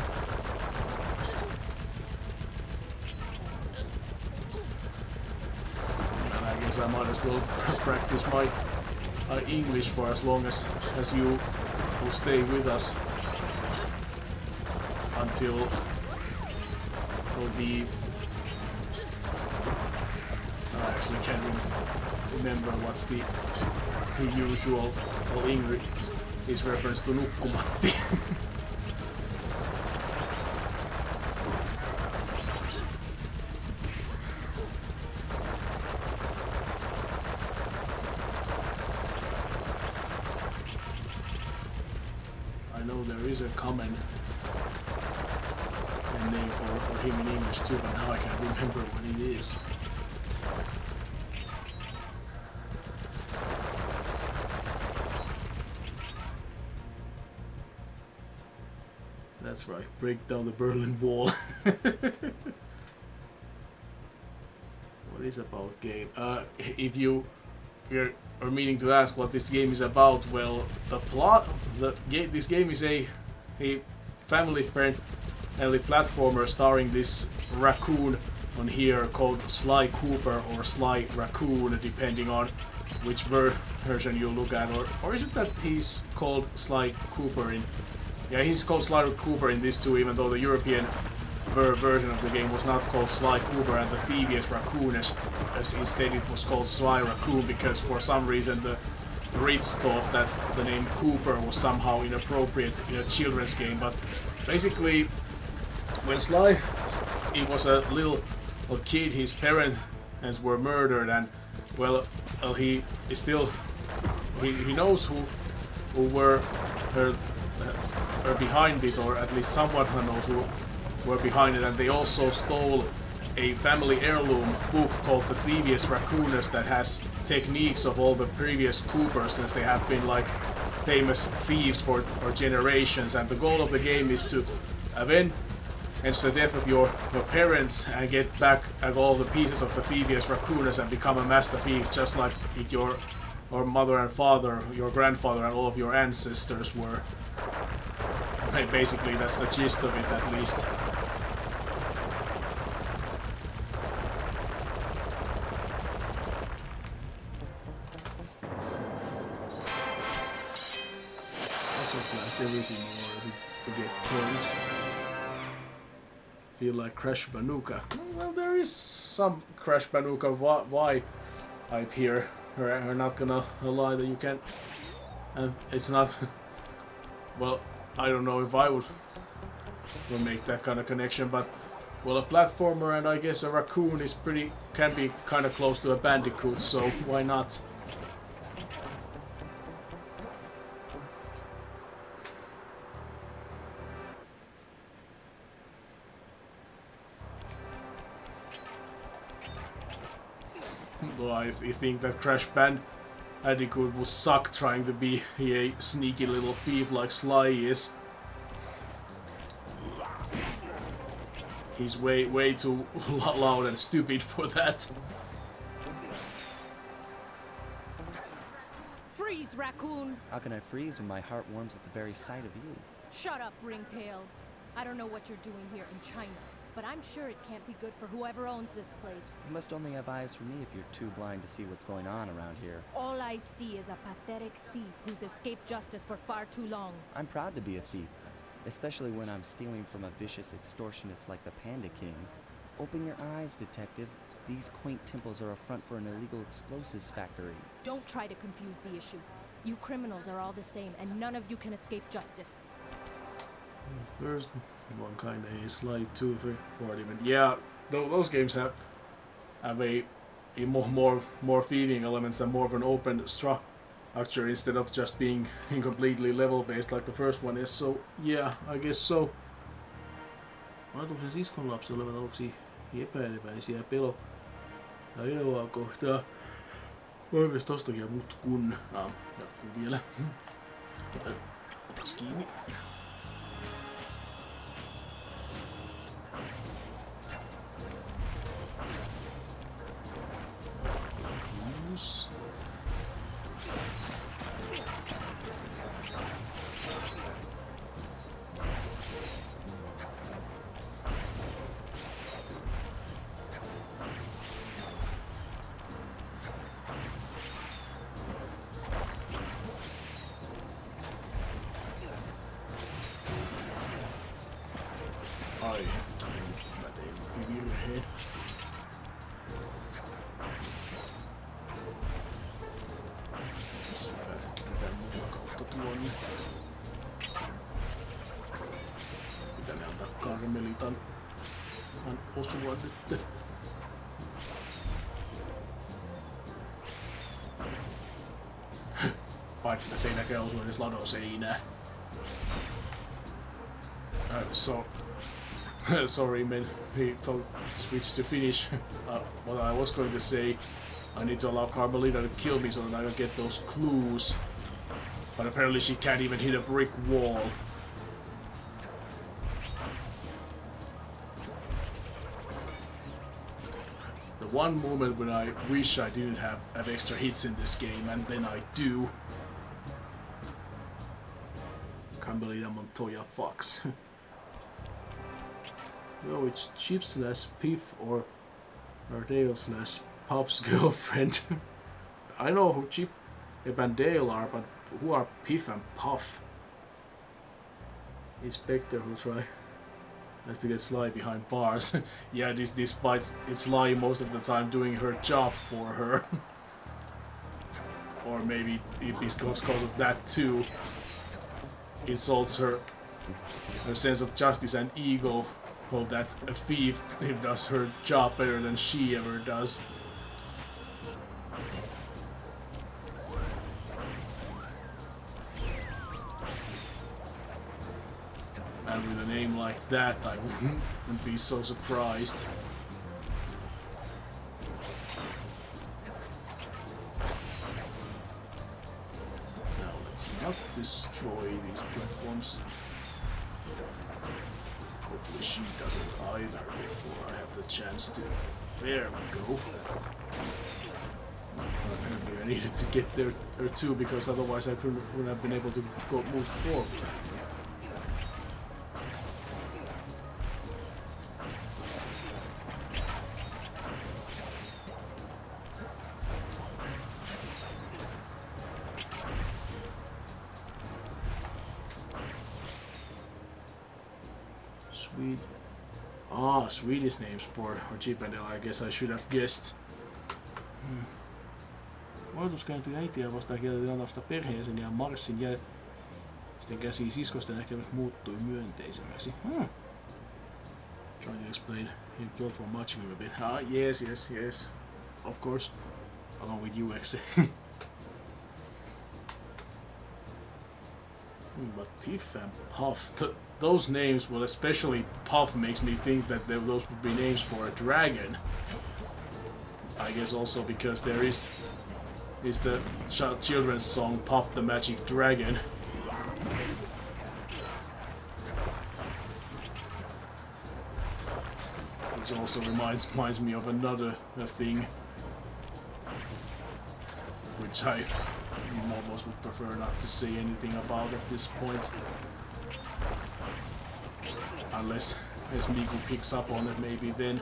And I guess I might as well practice my English for as long as you will stay with us until the I actually can't remember what's the usual English is reference to nukkumatti. I know there is a common name for him in English too, but now I can't remember what it is. That's right, break down the Berlin Wall. What is about game? If you are meaning to ask what this game is about, well, the plot, this game is a family-friendly platformer starring this raccoon on here called Sly Cooper or Sly Raccoon, depending on which version you look at, or is it that he's called Sly Cooper in? Yeah, he's called Sly Cooper in this too, even though the European version of the game was not called Sly Cooper and the Thieveus Raccoonus, as instead it was called Sly Raccoon because for some reason the Brits thought that the name Cooper was somehow inappropriate in a children's game. But basically, when Sly he was a little kid, his parents were murdered, and well, he knows who were behind it, or at least someone knows who were behind it, and they also stole a family heirloom book called the Thieveus Raccoonus that has techniques of all the previous Coopers, since they have been like famous thieves for generations, and the goal of the game is to avenge the death of your parents and get back all the pieces of the Thieveus Raccoonus and become a master thief, just like your mother and father, your grandfather and all of your ancestors were. Basically, that's the gist of it, at least. Also blast everything in order to get coins. Feel like Crash Banooka. Well, there is some Crash Banooka vibe here. I'm not gonna lie that you can. And it's not. Well, I don't know if I would make that kind of connection, but well, a platformer and I guess a raccoon is can be kind of close to a bandicoot, so why not? Though I think that Crash Bandicoot would suck trying to be a sneaky little thief like Sly is. He's way too loud and stupid for that. Freeze, raccoon! How can I freeze when my heart warms at the very sight of you? Shut up, ringtail. I don't know what you're doing here in China, but I'm sure it can't be good for whoever owns this place. You must only have eyes for me if you're too blind to see what's going on around here. All I see is a pathetic thief who's escaped justice for far too long. I'm proud to be a thief. especially when I'm stealing from a vicious extortionist like the Panda King. Open your eyes, detective. These quaint temples are a front for an illegal explosives factory. Don't try to confuse the issue. You criminals are all the same, and none of you can escape justice. First one kind of is like 2, 3, 4 even. Yeah, those games have a more feeding elements and more of an open structure instead of just being completely level based like the first one is. So yeah, I guess so. Ajatuksen siskon lapsi olevat aluksi epäileväisiä ja iloa kohtaa. Oikeesti tostakin mut kun. Jatkuu vielä. Otas kiinni. Clues. Ai hetkinen, nyt mä tein virheen. Missä pääset mitään muuta kautta tuonne? Pitää ne antaa Karmelitan osua nyt. Paitsi että se ei näkään osu edes ladoseinää. So sorry man, he thought switch to Finnish. What I was going to say, I need to allow Carmelita to kill me so that I don't get those clues. But apparently she can't even hit a brick wall. The one moment when I wish I didn't have extra hits in this game, and then I do. Carmelita Montoya fucks. No, it's Chip / Piff or Dale / Puff's girlfriend. I know who Chip and Dale are, but who are Piff and Puff? Inspector who tries to get Sly behind bars. Yeah, despite it's Sly most of the time doing her job for her. Or maybe it's because of that too. Insults her sense of justice and ego. Well, that a thief does her job better than she ever does. And with a name like that, I wouldn't be so surprised. Now let's not destroy these platforms. Hopefully she doesn't either before I have the chance to. There we go. Apparently I needed to get there too, because otherwise I wouldn't have been able to move forward. Swedish names for Chip and Dale, I guess I should have guessed. Varoituskäynti äitiä vastaan kieltäytyi antamasta perheenjäseniä Marssin sitten käsiin siskosten ehkä muuttui myönteisemmäksi. Trying to explain in plot for matching him a bit. Yes. Of course. Along with you, Exe. But Piff and Puff, those names, well, especially Puff, makes me think that those would be names for a dragon. I guess also because there is the children's song Puff the Magic Dragon. Which also reminds me of another thing, which I almost would prefer not to say anything about at this point. Unless Miku picks up on it, maybe then.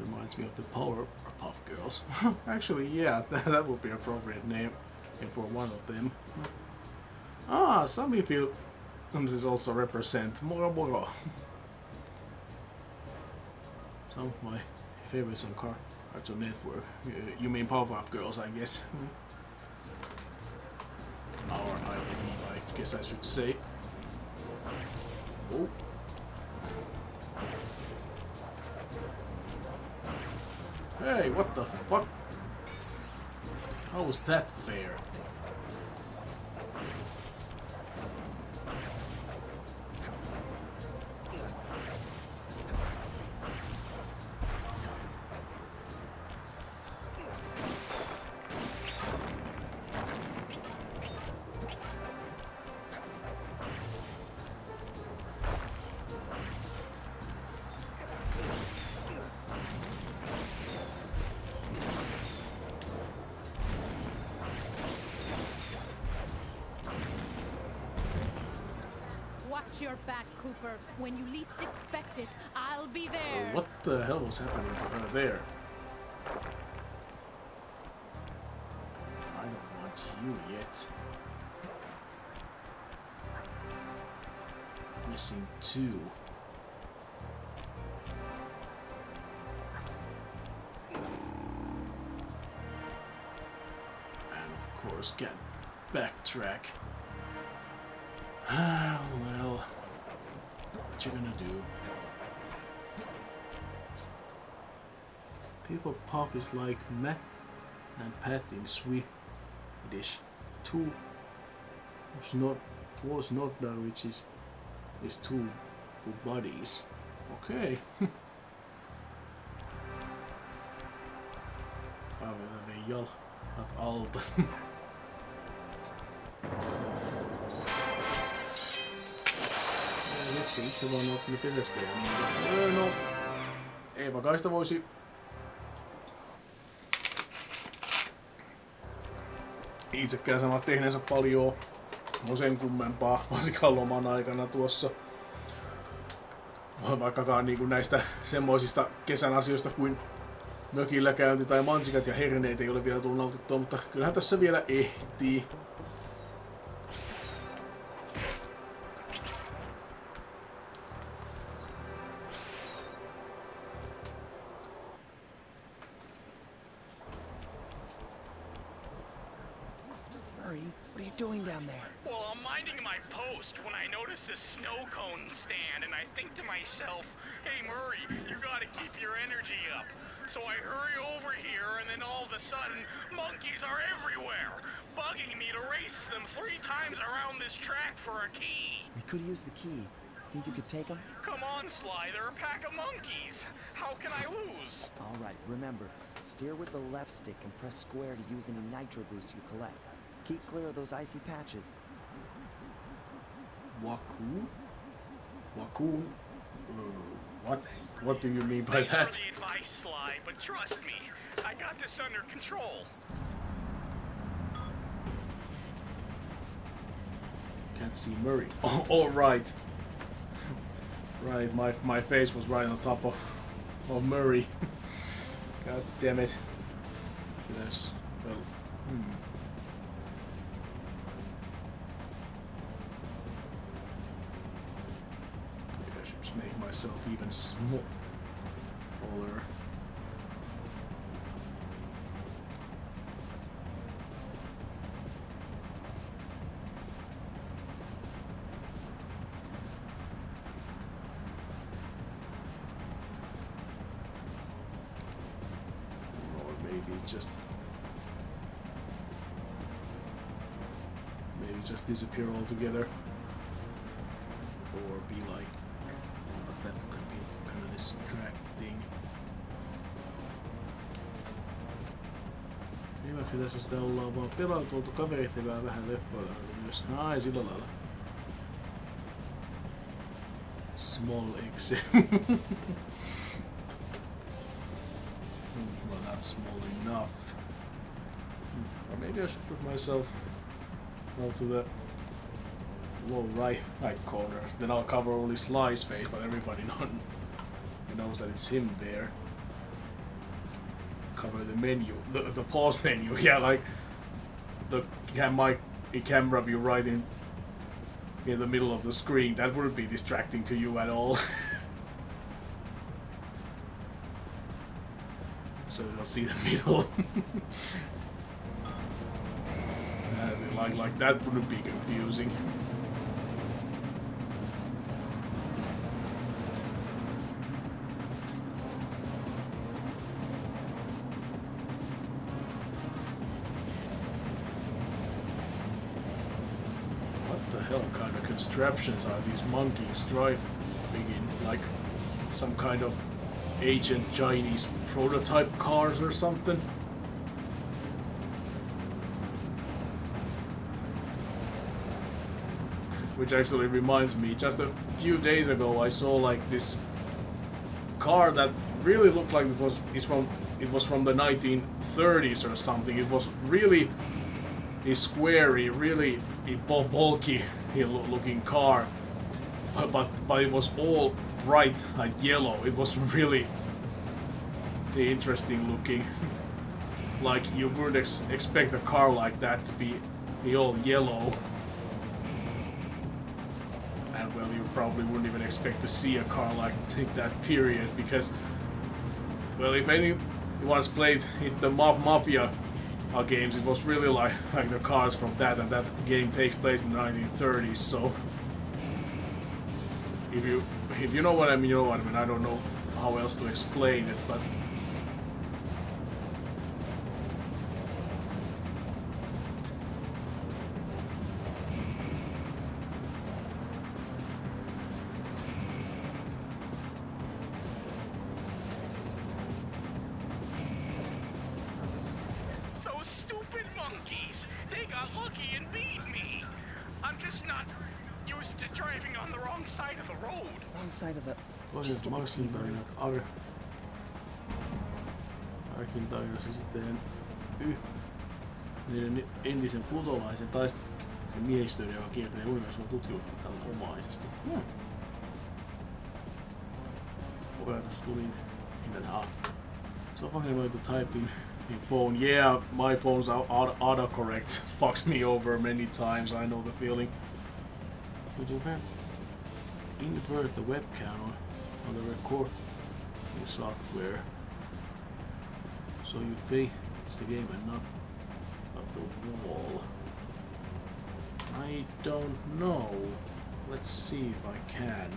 Reminds me of the Powerpuff Girls. Actually, yeah, that would be an appropriate name for one of them. Ah, some films also represent Moro Moro. Some of my favorites on Cartoon Network. You mean Powerpuff Girls, I guess. Or I guess I should say. Oh. Hey, what the fuck? How was that fair? Watch your back, Cooper. When you least expect it, I'll be there. What the hell was happening to her there? I don't want you yet. Missing 2. And of course can't backtrack. Well, what you gonna do? People puff is like Matt and Pat in Swedish. Two was not there, which is two buddies. Okay. Använder vi att allt. Miksi itse vaan oppinut pedestä ja niin. No, eipä kai sitä voisi itsekään sanoa tehneensä paljon sen kummempaa, varsinkaan loman aikana tuossa. Vaikkakaan niinku näistä semmoisista kesän asioista kuin mökillä käynti tai mansikat ja herneet ei ole vielä tullut nautittua, mutta kyllähän tässä vielä ehtii. What are you doing down there? Well, I'm minding my post when I notice this snow cone stand, and I think to myself, hey Murray, you gotta keep your energy up. So I hurry over here, and then all of a sudden, monkeys are everywhere, bugging me to race them 3 times around this track for a key. We could use the key. Think you could take them? Come on, Sly, they're a pack of monkeys. How can I lose? All right, remember, steer with the left stick and press square to use any nitro boosts you collect. Keep clear of those icy patches. Raccoon? Raccoon? What do you mean by Thanks that? for the advice, Sly, but trust me, I got this under control. Can't see Murray. Oh, all right. Right, my face was right on top of Murray. God damn it. Should I well, Maybe I should just make myself even smaller. Maybe just disappear altogether, or be like, but that could be kind of distracting. Hyväksi tässä sitä ollaan vaan pelautuoltu kavereiden kanssa vähän leppoilla myös. Ai sillä lailla. Small X. Well, not small enough. Or maybe I should put myself to the low right corner. Then I'll cover only Sly's face, but everybody knows that it's him there. cover the menu, the pause menu. Yeah, like the camera be right in the middle of the screen. That wouldn't be distracting to you at all. So you don't see the middle. Like that wouldn't be confusing. What the hell kind of contraptions are these monkeys driving in? Like some kind of ancient Chinese prototype cars or something? Which actually reminds me, just a few days ago I saw like this car that really looked like it was from the 1930s or something. It was really a squarey, really a bulky looking car, but it was all bright yellow. It was really interesting looking. Like you wouldn't expect a car like that to be all yellow. And well, you probably wouldn't even expect to see a car like that, period, because, well, if anyone's played the Mafia games, it was really like the cars from that, and that game takes place in the 1930s, so if you know what I mean, you know what I mean. I don't know how else to explain it, but toiset Maxin tarinat, Arkin taidossa ja sitten niiden entisen putolaisen sen miehistöiden, joka kiertelee universumin tutkimusmatkan-omaisesti. Opetus tuli So fucking annoying to type in phone. Yeah, my phone's autocorrect fucks me over many times. I know the feeling. Would you invert the webcam on the recording software so you face the game and not the wall? I don't know. Let's see if I can.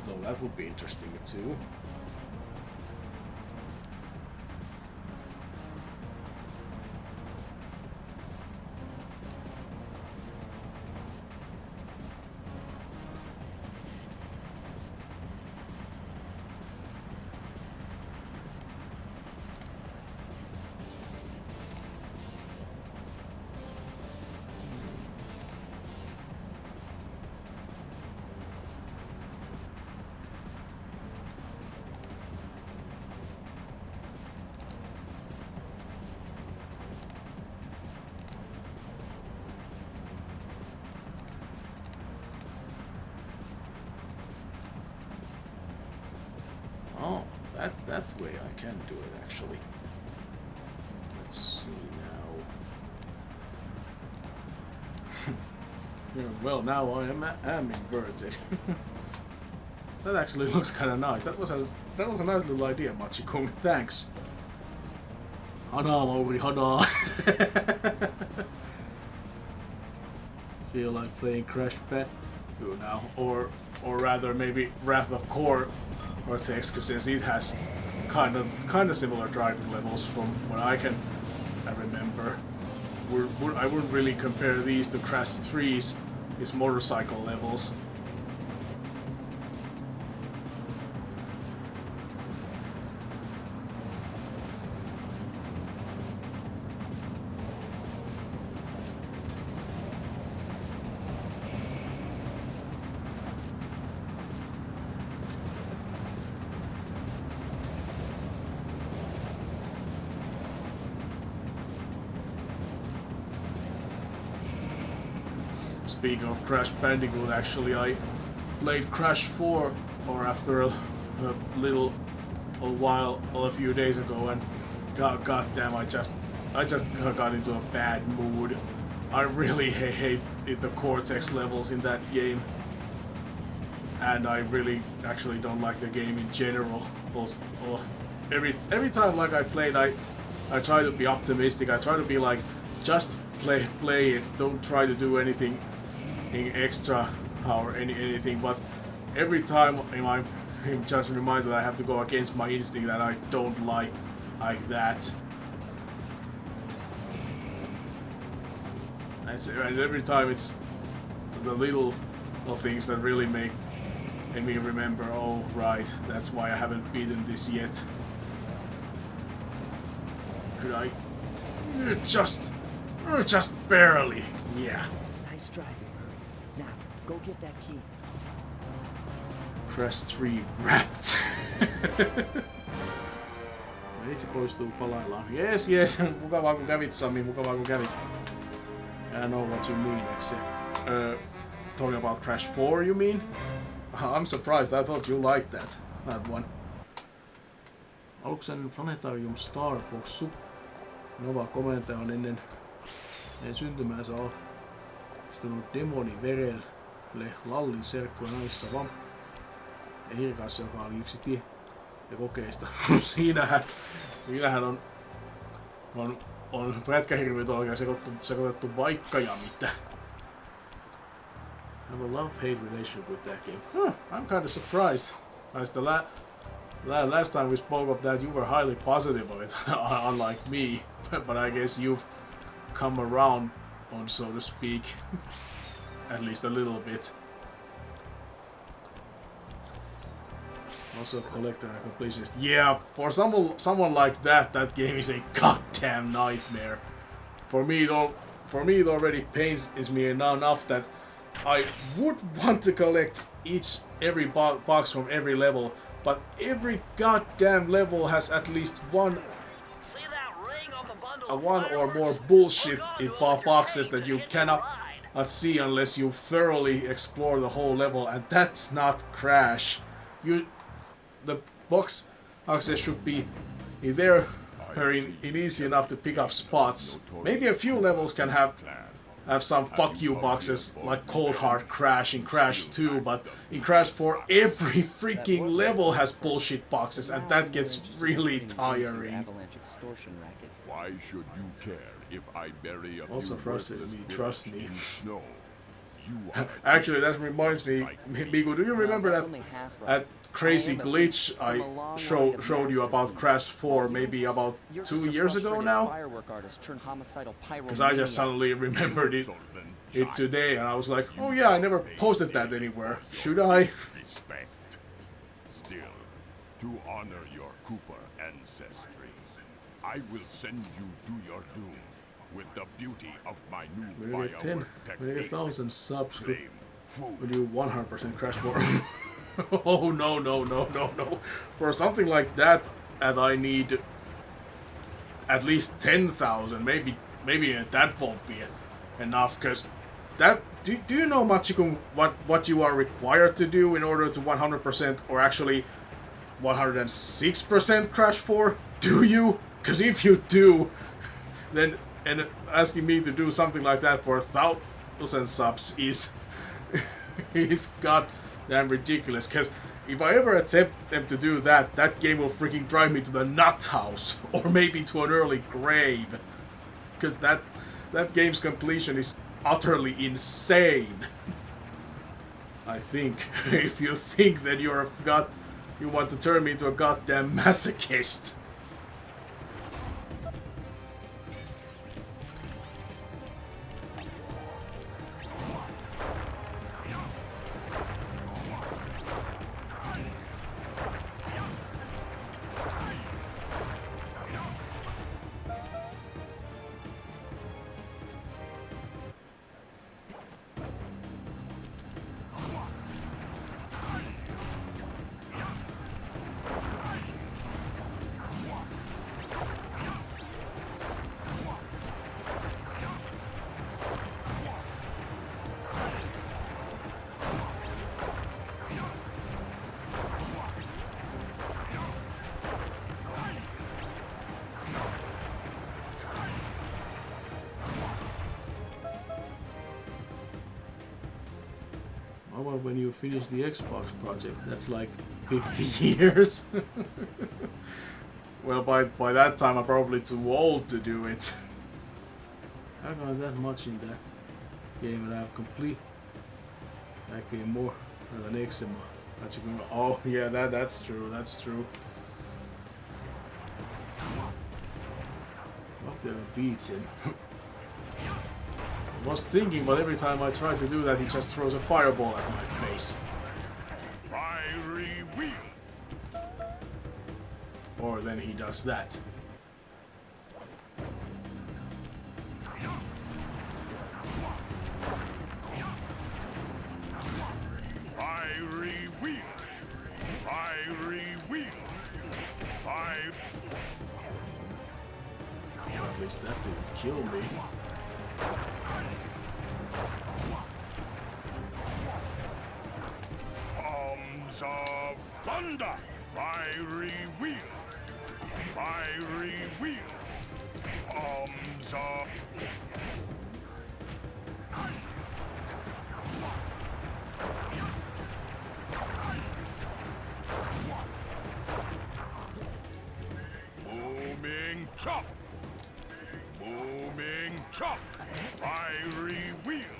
Though that would be interesting too. Oh, that way I can do it actually. Let's see now. Well, now I am inverted. That actually looks kind of nice. That was a nice little idea, Machikung. Thanks. Hana, Mauri, hana. Feel like playing Crash Bandicoot now, or rather maybe Wrath of Core. Or since it has kind of similar driving levels from what I remember. I wouldn't really compare these to Crash 3's motorcycle levels. speaking of Crash Bandicoot, actually I played Crash 4 or after a few days ago, and god damn, I just got into a bad mood. I really hate the Cortex levels in that game, and I really actually don't like the game in general. Also, every time like I played, I try to be optimistic. I try to be like, just play it. Don't try to do anything extra or anything. But every time I'm just reminded that I have to go against my instinct that I don't like that. And every time it's the little things that really make me remember, oh right, that's why I haven't beaten this yet. Could I? Just barely, yeah. Nice driving, Murray. Now, go get that key. Crash 3 wrapped. Itse poistuu palaillaan. Yes, mukavaa kun kävit, Sami, mukavaa kun kävit. I know what you mean, talking about Crash 4, you mean? I'm surprised, I thought you liked that one. Aluksen planetarium Star Fox Nova komentaja on ennen syntymäänsä istunut demoni verelle Lallin serkkuja naisessa ja Hirkassa, joka oli yksi tie ja kokeista. Siinähän on prätkähirviöt oikein sekoitettu vaikka ja mitä. I have a love-hate relationship with that game. I'm kind of surprised. As the last time we spoke of that, you were highly positive of it, unlike me. But I guess you've come around, on so to speak, at least a little bit. Also, collector and completionist. Yeah, for someone like that game is a goddamn nightmare. For me, it already pains me enough that I would want to collect every box from every level, but every goddamn level has at least one or more bullshit in boxes that you cannot see unless you thoroughly explore the whole level, and that's not Crash. The box access should be there easy enough to pick up spots. Maybe a few levels can have some fuck you boxes like Cold Hard Crash in Crash 2, but in Crash 4 every freaking level has bullshit boxes, and that gets really tiring. Why should you care if I bury a also frustrated me, trust me. Snow? Actually, that reminds me, Miku, do you remember that crazy glitch I showed you about Crash 4 maybe about 2 years ago now? Because I just suddenly remembered it today, and I was like, oh yeah, I never posted that anywhere. Should I? Respect. Still, to honor your Cooper ancestry, I will send you to your doom. With the beauty of my new firework technique. 1,000 subs would do 100% Crash 4. Oh no. For something like that, and I need at least 10,000. Maybe that won't be enough, because that. Do you know, Machikun, what you are required to do in order to 100% or actually 106% Crash 4? Do you? Because if you do, then and asking me to do something like that for 1,000 subs is goddamn ridiculous. Because if I ever attempt to do that, that game will freaking drive me to the nut house, or maybe to an early grave. Because that game's completion is utterly insane. I think if you think that you want to turn me into a goddamn masochist. about when you finish the Xbox project? That's like 50 years. Well, by that time I'm probably too old to do it. I got that much in that game, and I've complete that game more than eczema. Oh yeah, that's true. That's true. Up there and beats him. I was thinking, but every time I try to do that, he just throws a fireball at my face. Fiery wheel. Or then he does that. Fiery wheel. Fiery wheel. Well, at least that didn't kill me. Arms of thunder. Fiery wheel. Fiery wheel. Arms of... Booming chop. Booming chop. Fiery wheel.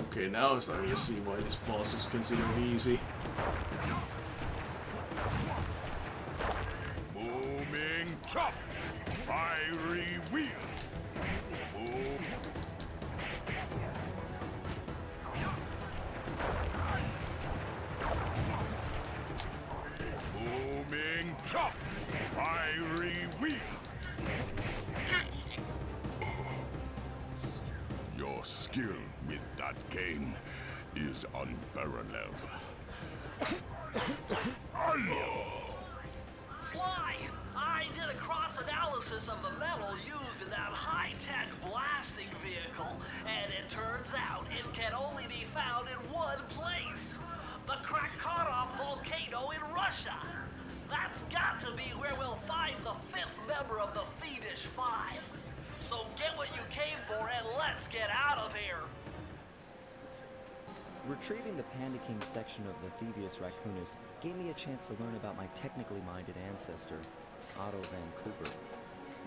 Okay, now I'm starting to see why this boss is considered easy. Booming chop. Fiery wheel. Boom. Booming chop. Fiery wheel. Your skill with that game is unparalleled. Sly, I did a cross-analysis of the metal used in that high-tech blasting vehicle, and it turns out it can only be found in one place. The Krakatoa volcano in Russia. That's got to be where we'll find the 5th member of the Fiendish Five. So get what you came for and let's get out of here. Retrieving the Panda King section of the Thieveus Raccoonus gave me a chance to learn about my technically minded ancestor, Otto Van Cooper.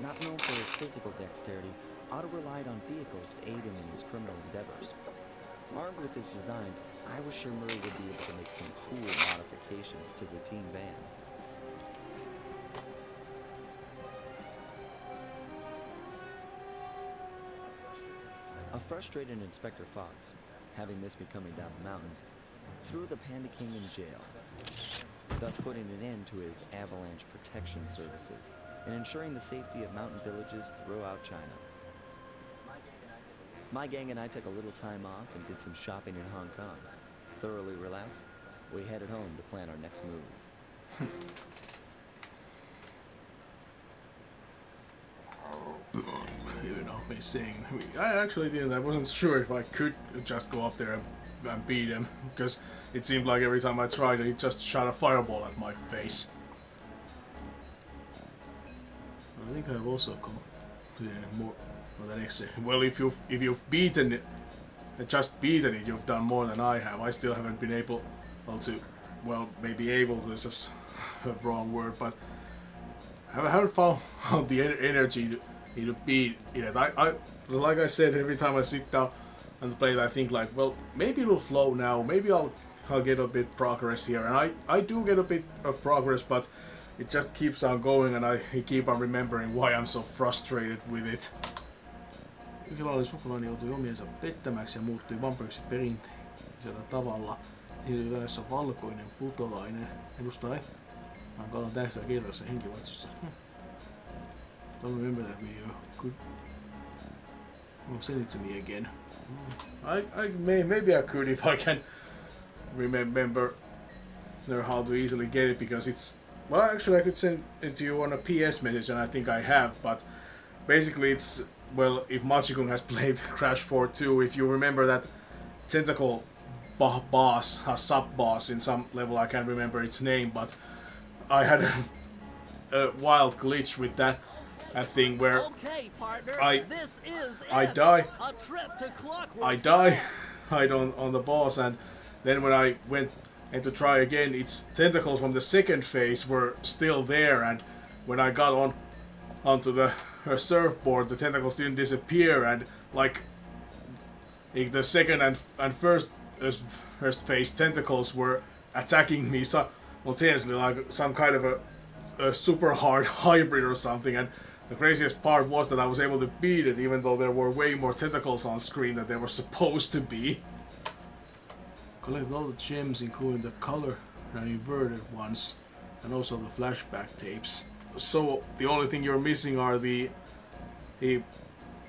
Not known for his physical dexterity, Otto relied on vehicles to aid him in his criminal endeavors. Armed with his designs, I was sure Murray would be able to make some cool modifications to the team van. A frustrated Inspector Fox, having missed me coming down the mountain, threw the Panda King in jail, thus putting an end to his avalanche protection services and ensuring the safety of mountain villages throughout China. My gang and I took a little time off and did some shopping in Hong Kong. Thoroughly relaxed, we headed home to plan our next move. You know, me saying, I actually didn't. I wasn't sure if I could just go up there and beat him, because it seemed like every time I tried, he just shot a fireball at my face. I think I've also completed more than ExExistence. Well, if you've beaten it, just beaten it, you've done more than I have. I still haven't been able to, well, maybe able to is just a wrong word, but I haven't found the energy to beat it. I like I said, every time I sit down and play it, I think like, well, maybe it'll flow now. Maybe I'll get a bit progress here, and I do get a bit of progress, but it just keeps on going, and I keep on remembering why I'm so frustrated with it. Yhdenlainen sukulainen joutui omiensa pettämäksi ja muuttui vampyriksi perinteisellä tavalla. Tässä valkoinen putolainen edustaa hankalan tähdessä kielessä henkivaitsossa. Don't remember that video. Could send it to me again. Maybe I could if I can remember how to easily get it, because it's, well, actually I could send it to you on a PS message, and I think I have, but basically it's, well, if Machikun has played Crash 4 2, if you remember that tentacle boss, a sub-boss in some level, I can't remember its name, but I had a wild glitch with that a thing where Okay, partner. I This is die. A trip to Clockwork. I died on the boss, and then when I went and to try again, its tentacles from the second phase were still there, and when I got onto the surfboard, the tentacles didn't disappear, and like the second and first phase tentacles were attacking me simultaneously, like some kind of a super hard hybrid or something. And the craziest part was that I was able to beat it, even though there were way more tentacles on screen than there were supposed to be. Collect all the gems, including the color and inverted ones, and also the flashback tapes. So the only thing you're missing are the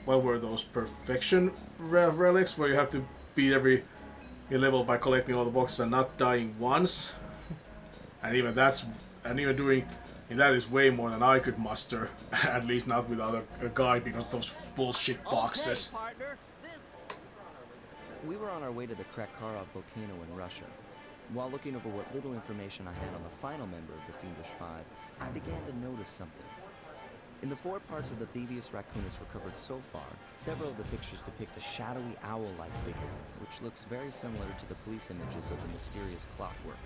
what were those perfection relics, where you have to beat every level by collecting all the boxes and not dying once. And even doing that is way more than I could muster, at least not without a guide, because of those bullshit boxes. Okay, partner. We were on our way to the Krakara volcano in Russia. While looking over what little information I had on the final member of the Thieveus Five, I began to notice something. In the 4 parts of the Thieveus Raccoonus recovered so far, several of the pictures depict a shadowy owl-like figure, which looks very similar to the police images of the mysterious clockwork.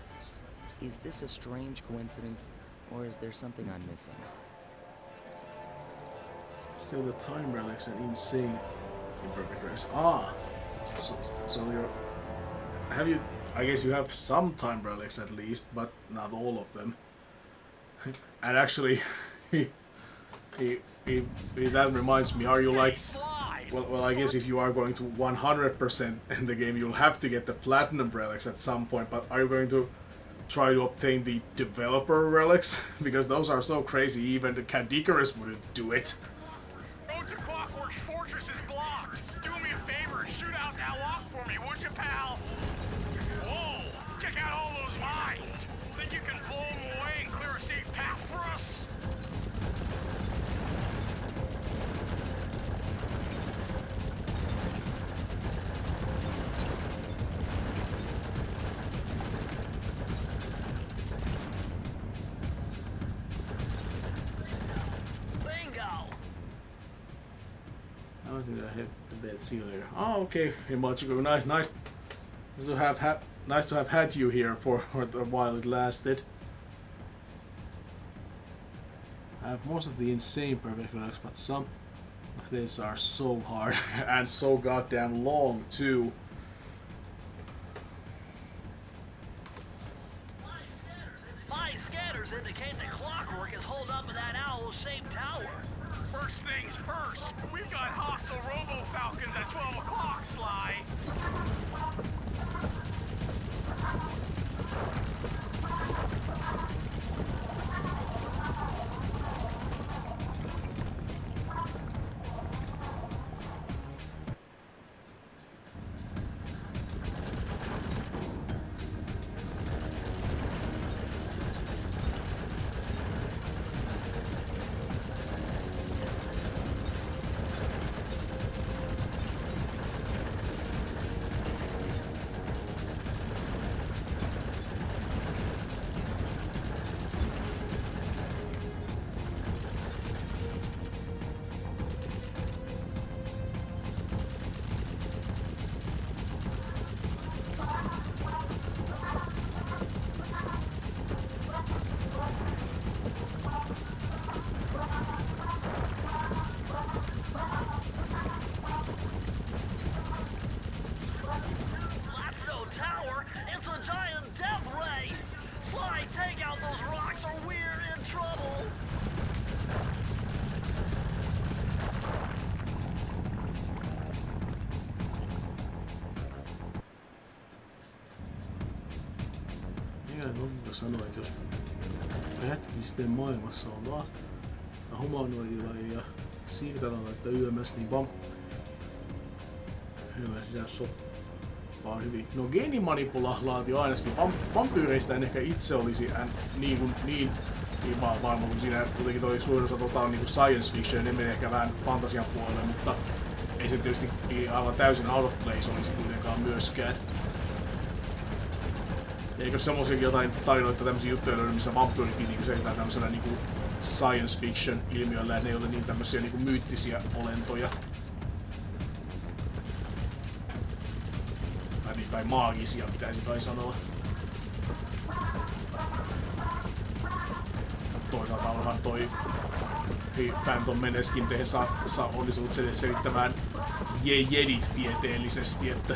Is this a strange coincidence, or is there something I'm missing? Still the time relics and insane imperfect relics. So you're... I guess you have some time relics at least, but not all of them. And actually, that reminds me, are you like... Well, I guess if you are going to 100% in the game, you'll have to get the platinum relics at some point, but are you going to try to obtain the developer relics? Because those are so crazy, even the Candicarus wouldn't do it. Road to Clockwork's fortress is blocked. Do me a favor and shoot out that lock for me, would you, pal? Whoa! Check out all those mines! Think you can blow them away and clear a safe path for us? How did I hit the bed? See you later. Oh, okay. Hey, Machiko, nice to have had you here for a while it lasted. I have most of the insane perfect relics, but some of these are so hard and so goddamn long too. My scanners indicate the Clockwork is holed up in that owl-shaped tower. First things first, we've got hostile robo-falcons at 12 o'clock, Sly. That's no tower, it's a giant death ray! Sly, take out those rocks or we're in trouble! Mikä logiikka sanoo, että jos pätkisten maailmassa on taas humanoidilaji ja siirtona laittaa YMS, niin hyvä sisäys soppaa hyvin. No geenimanipulaatio ainakin. Vampyyreistä en ehkä itse olisi niin varma, kun siinä kuitenkin toi suurin osa on niinku science fiction ja ne menee ehkä vähän fantasian puolelle, mutta ei se tietysti aivan täysin out of place olisi kuitenkaan myöskään. Eikö semmosiakin jotain tarinoita, tämmösiä juttuja löydy, missä vampyyritkin niinku seitään tämmöisellä niinku science fiction ilmiöllä, ne ei ole niin tämmösiä niinku myyttisiä olentoja. Tai maagisia pitäisi kai sanoa. Toisaalta onhan toi Phantom Menaskin onnistunut selittämään jedit tieteellisesti, että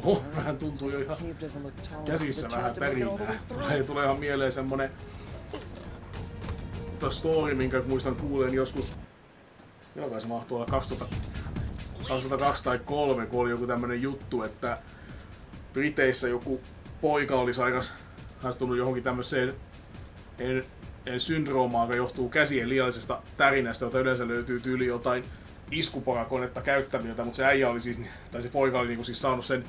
oho, vähän tuntuu jo ihan käsissä vähän tärinää. Tulee ihan mieleen semmonen story, minkä muistan kuuleen joskus, milloin se mahtuu olla 2002 tai 2003, kun oli joku tämmönen juttu, että Briteissä joku poika olisi astunut johonkin tämmöiseen syndroomaan, joka johtuu käsien liiallisesta tärinästä, jota yleensä löytyy tyyli jotain iskuporakonetta käyttäviltä, mutta se äijä oli siis, tai se poika oli niinku siis saanut sen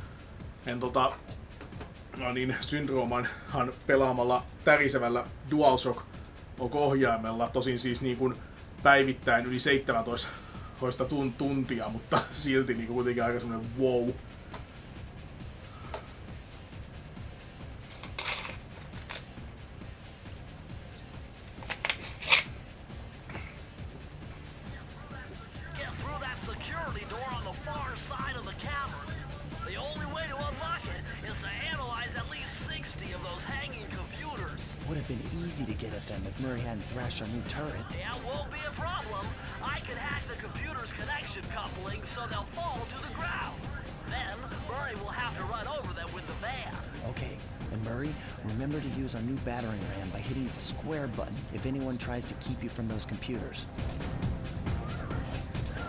syndroomanhan pelaamalla tärisevällä DualShock-ohjaimella, tosin siis niin kuin päivittäin yli 17 tuntia, mutta silti niin kuin kuitenkin aika semmoinen wow. Would have been easy to get at them if Murray hadn't thrashed our new turret. Yeah, won't be a problem. I can hack the computer's connection coupling so they'll fall to the ground. Then Murray will have to run over them with the van. Okay, and Murray, remember to use our new battering ram by hitting the square button if anyone tries to keep you from those computers.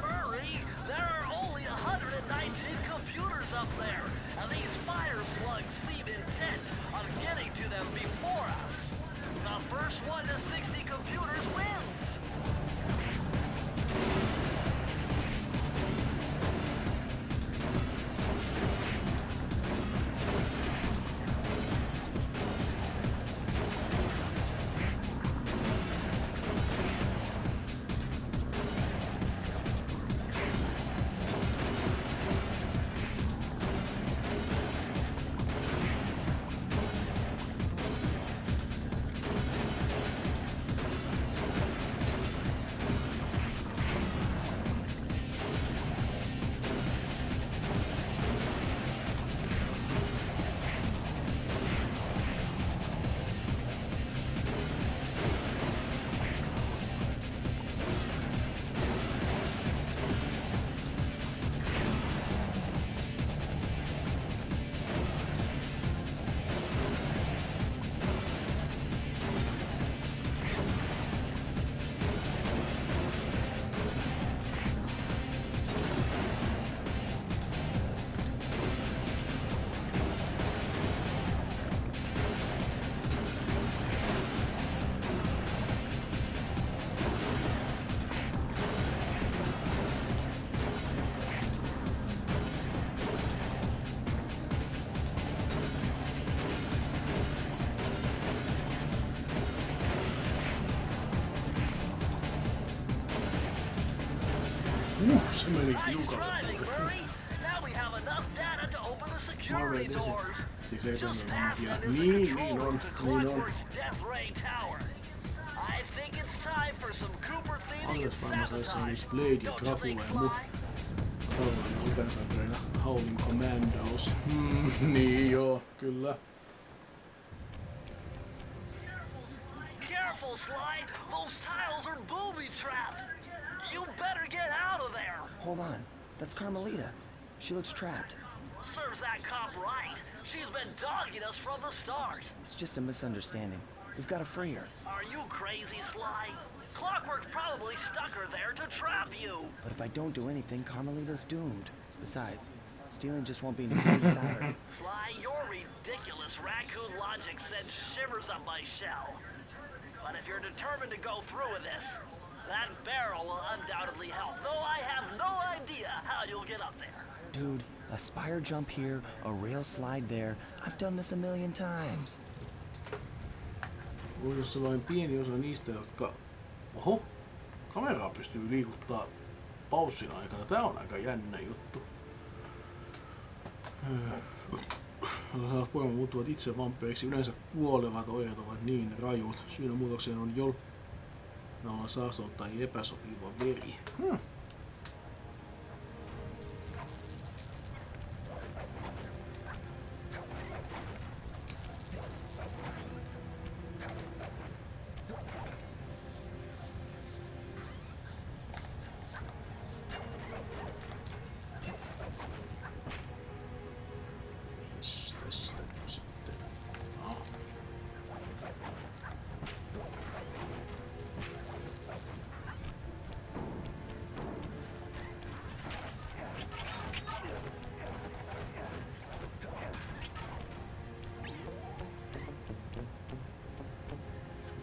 Murray, there are only 119 computers up there, and these fire slugs seem intent on getting to them before us. The first one to 60 computers wins! Se meni tiukalla. Now we have enough data to open the security doors. Siis ei Just tunne past vankia. them is the Niin control on, room to niin on. Clockwork's Death Ray Tower. I think it's time for some Cooper theming and Alves maailmansaissa oli sabotage. Blade ja Don't you think, Dracula ja muut Sly? taloudellinen supersankareina Howling Commandos. Niin joo, kyllä. Careful, Sly! Those tiles are booby-trapped! You better get out of there! Hold on. That's Carmelita. She looks trapped. Serves that cop right. She's been dogging us from the start. It's just a misunderstanding. We've got to free her. Are you crazy, Sly? Clockwork probably stuck her there to trap you. But if I don't do anything, Carmelita's doomed. Besides, stealing just won't be any fun without her. Sly, your ridiculous raccoon logic sends shivers up my shell. But if you're determined to go through with this, that barrel will undoubtedly help, though I have no idea how you'll get up there. Dude, a spire jump here, a rail slide there. I've done this a million times. Voisi vain pieni osa niistä, jotka... Oho! Kameraa pystyy liikuttaa paussin aikana. Tää on aika jännä juttu. Poimat muuttuvat itse vamppeiksi. Yleensä kuolevat oireet ovat niin rajut. Syynä muutokseen on jollain saastunut tai epäsopiva veri. Tästä nyt sitten.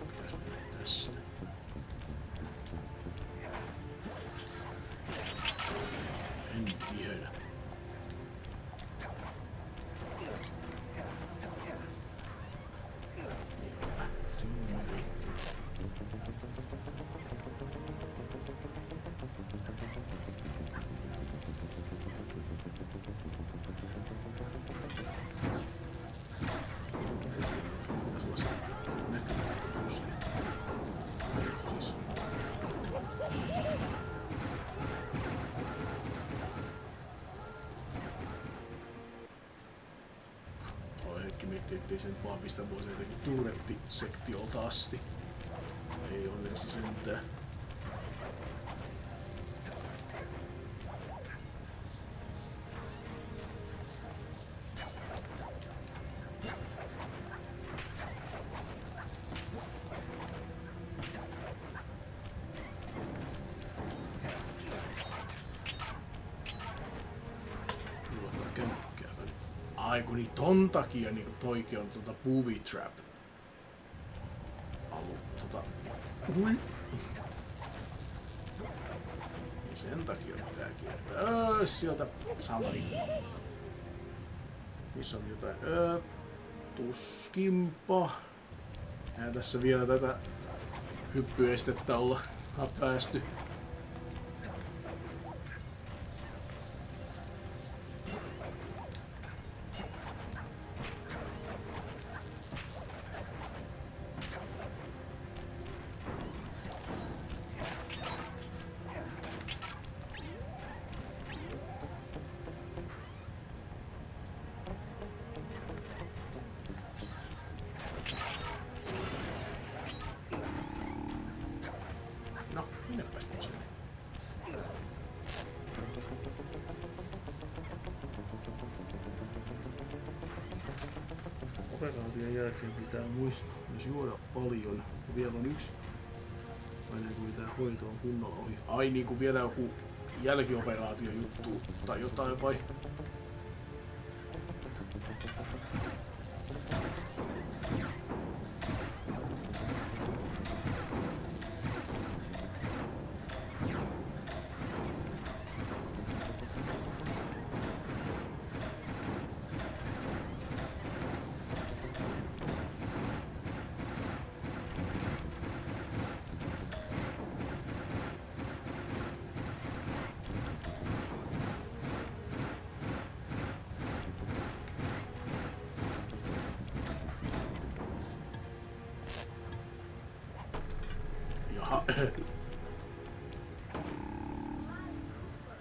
Pitäis mennä tästä. En tiedä. Tyyli. Pitäis olla se näkymättömyys. Siis. Oi hetki miettii, ettei sen vaan pistä pois jotenkin turretti-sektiolta asti. Ei onneksi sentään. Ai kun niin ton takia niin toikin on booby trap. Hui. Niin sen takia pitää kiertää. Sieltä samani. Missä on jotain? Tuskinpa. Eihän tässä vielä tätä hyppyestettä olla päästy. No, minnepäs nyt sinne? Operaation jälkeen pitää myös juoda paljon. Ja vielä on yksi. Ennen kuin tää hoito on kunnolla ohi. Ai niinku vielä joku jälkioperaatio juttu tai jotain vai?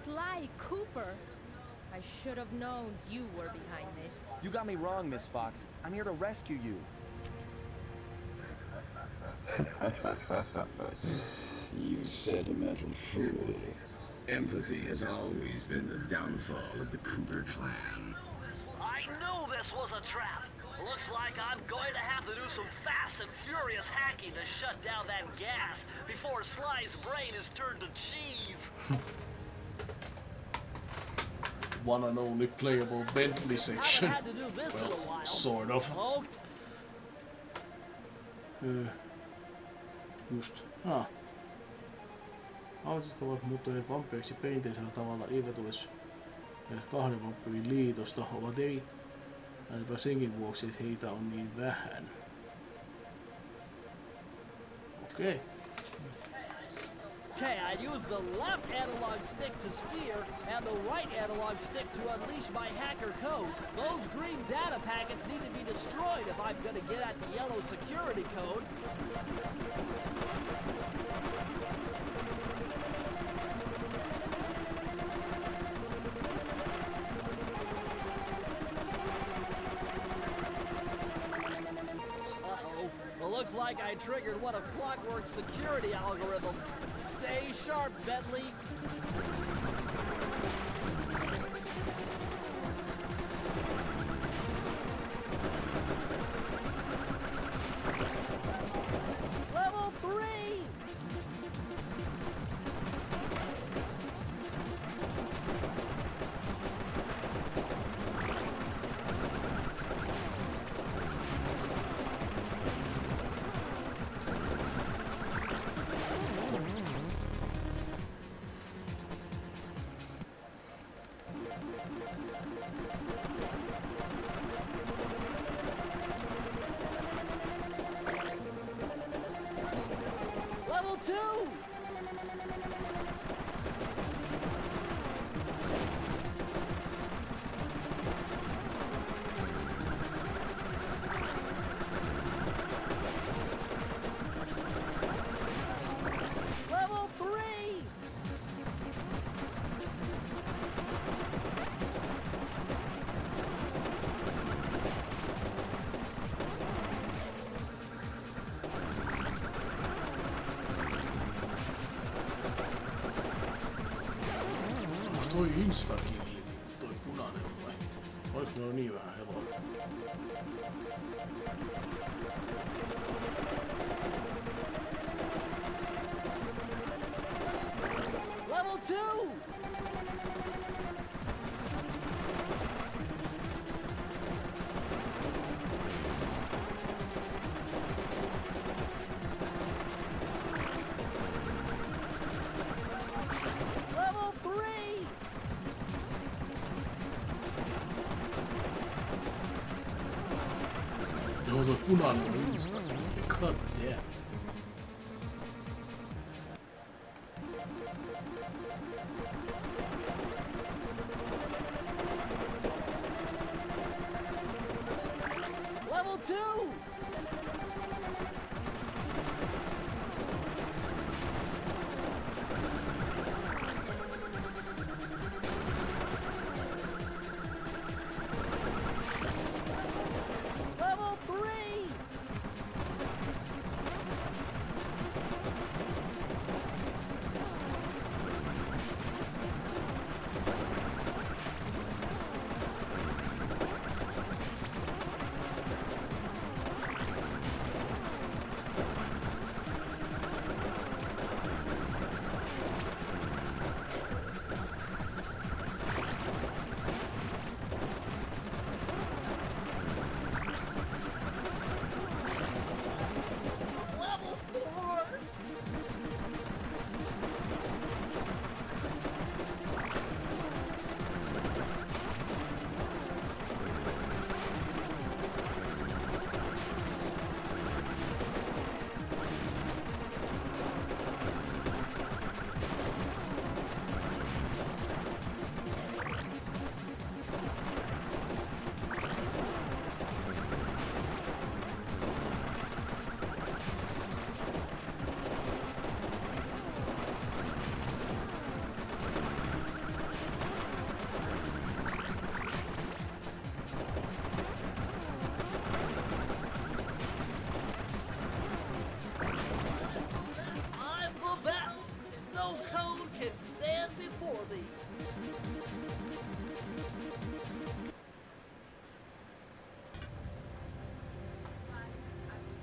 Sly Cooper. I should have known you were behind this. You got me wrong, Miss Fox. I'm here to rescue you. You sentimental fool. Empathy has always been the downfall of the Cooper clan. I knew this was a trap. Looks like I'm going to have to do some fast and furious hacking to shut down that gas before Sly's brain is turned to cheese. One and only playable Bentley section. Haven't had to do this in a Well, while. sort of. Oh, Just. Autot ovat muuttuneet vampyreiksi perinteisellä tavalla, eivät ole kahden vampyyrin liitosta, ovat eri jopa senkin vuoksi, että heitä on niin vähän. Okei. okay, I use the left analog stick to steer and the right analog stick to unleash my hacker code. Those green data packets need to be destroyed if I'm going to get at the yellow security code. Well, looks like I triggered one of Clockwork's security algorithms. Stay sharp, Bentley. Level 3! Level 2! Level 3! Onko toi instakilli, toi punainen vai? Olis mulla niin vähän eloa? Level 2! Level 3! Joo, toi punainen on instakilli. God damn. Level 2! Level 3!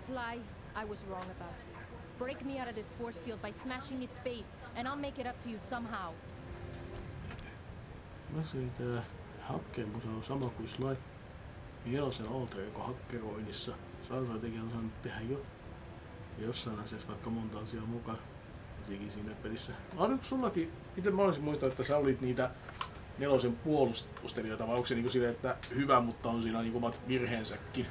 Sly, I was wrong about you. Break me out of this force field by smashing its base, and I'll make it up to you somehow. Mä siitä hakkemus on sama kuin Sly Jelosen alter ego hakkeroinnissa. Saatava tekijä on saanut tehdä jo jossain asiassa vaikka monta asiaa mukaan. Esikin siinä pelissä. Oliko sullakin, miten mä olisin muistanut, että sä olit niitä Nelosen puolustelijoita, vai onko se niinku silleen, että hyvä, mutta on siinä niinku omat virheensäkin?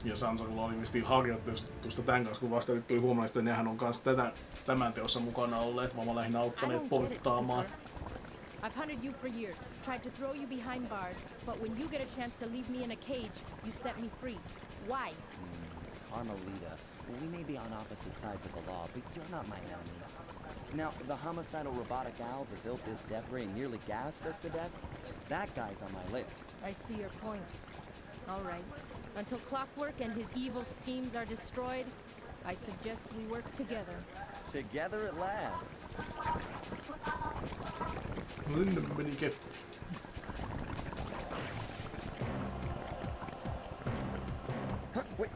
Ja Sansarulla oli vistiin harjoittelusta tän kanssa, kun vasta nyt tuli huomioon, että nehän on kans tämän teossa mukana olleet, vaan mä lähinnä auttaneet porttaamaan. I've hunted you for years, tried to throw you behind bars, but when you get a chance to leave me in a cage, you set me free. Why? Carmelita, we may be on opposite sides of the law, but you're not my enemy. Now, the homicidal robotic owl that built this death ray and nearly gassed us to death, that guy's on my list. I see your point. All right. Until Clockwork and his evil schemes are destroyed, I suggest we work together. Together at last. Huh, wait.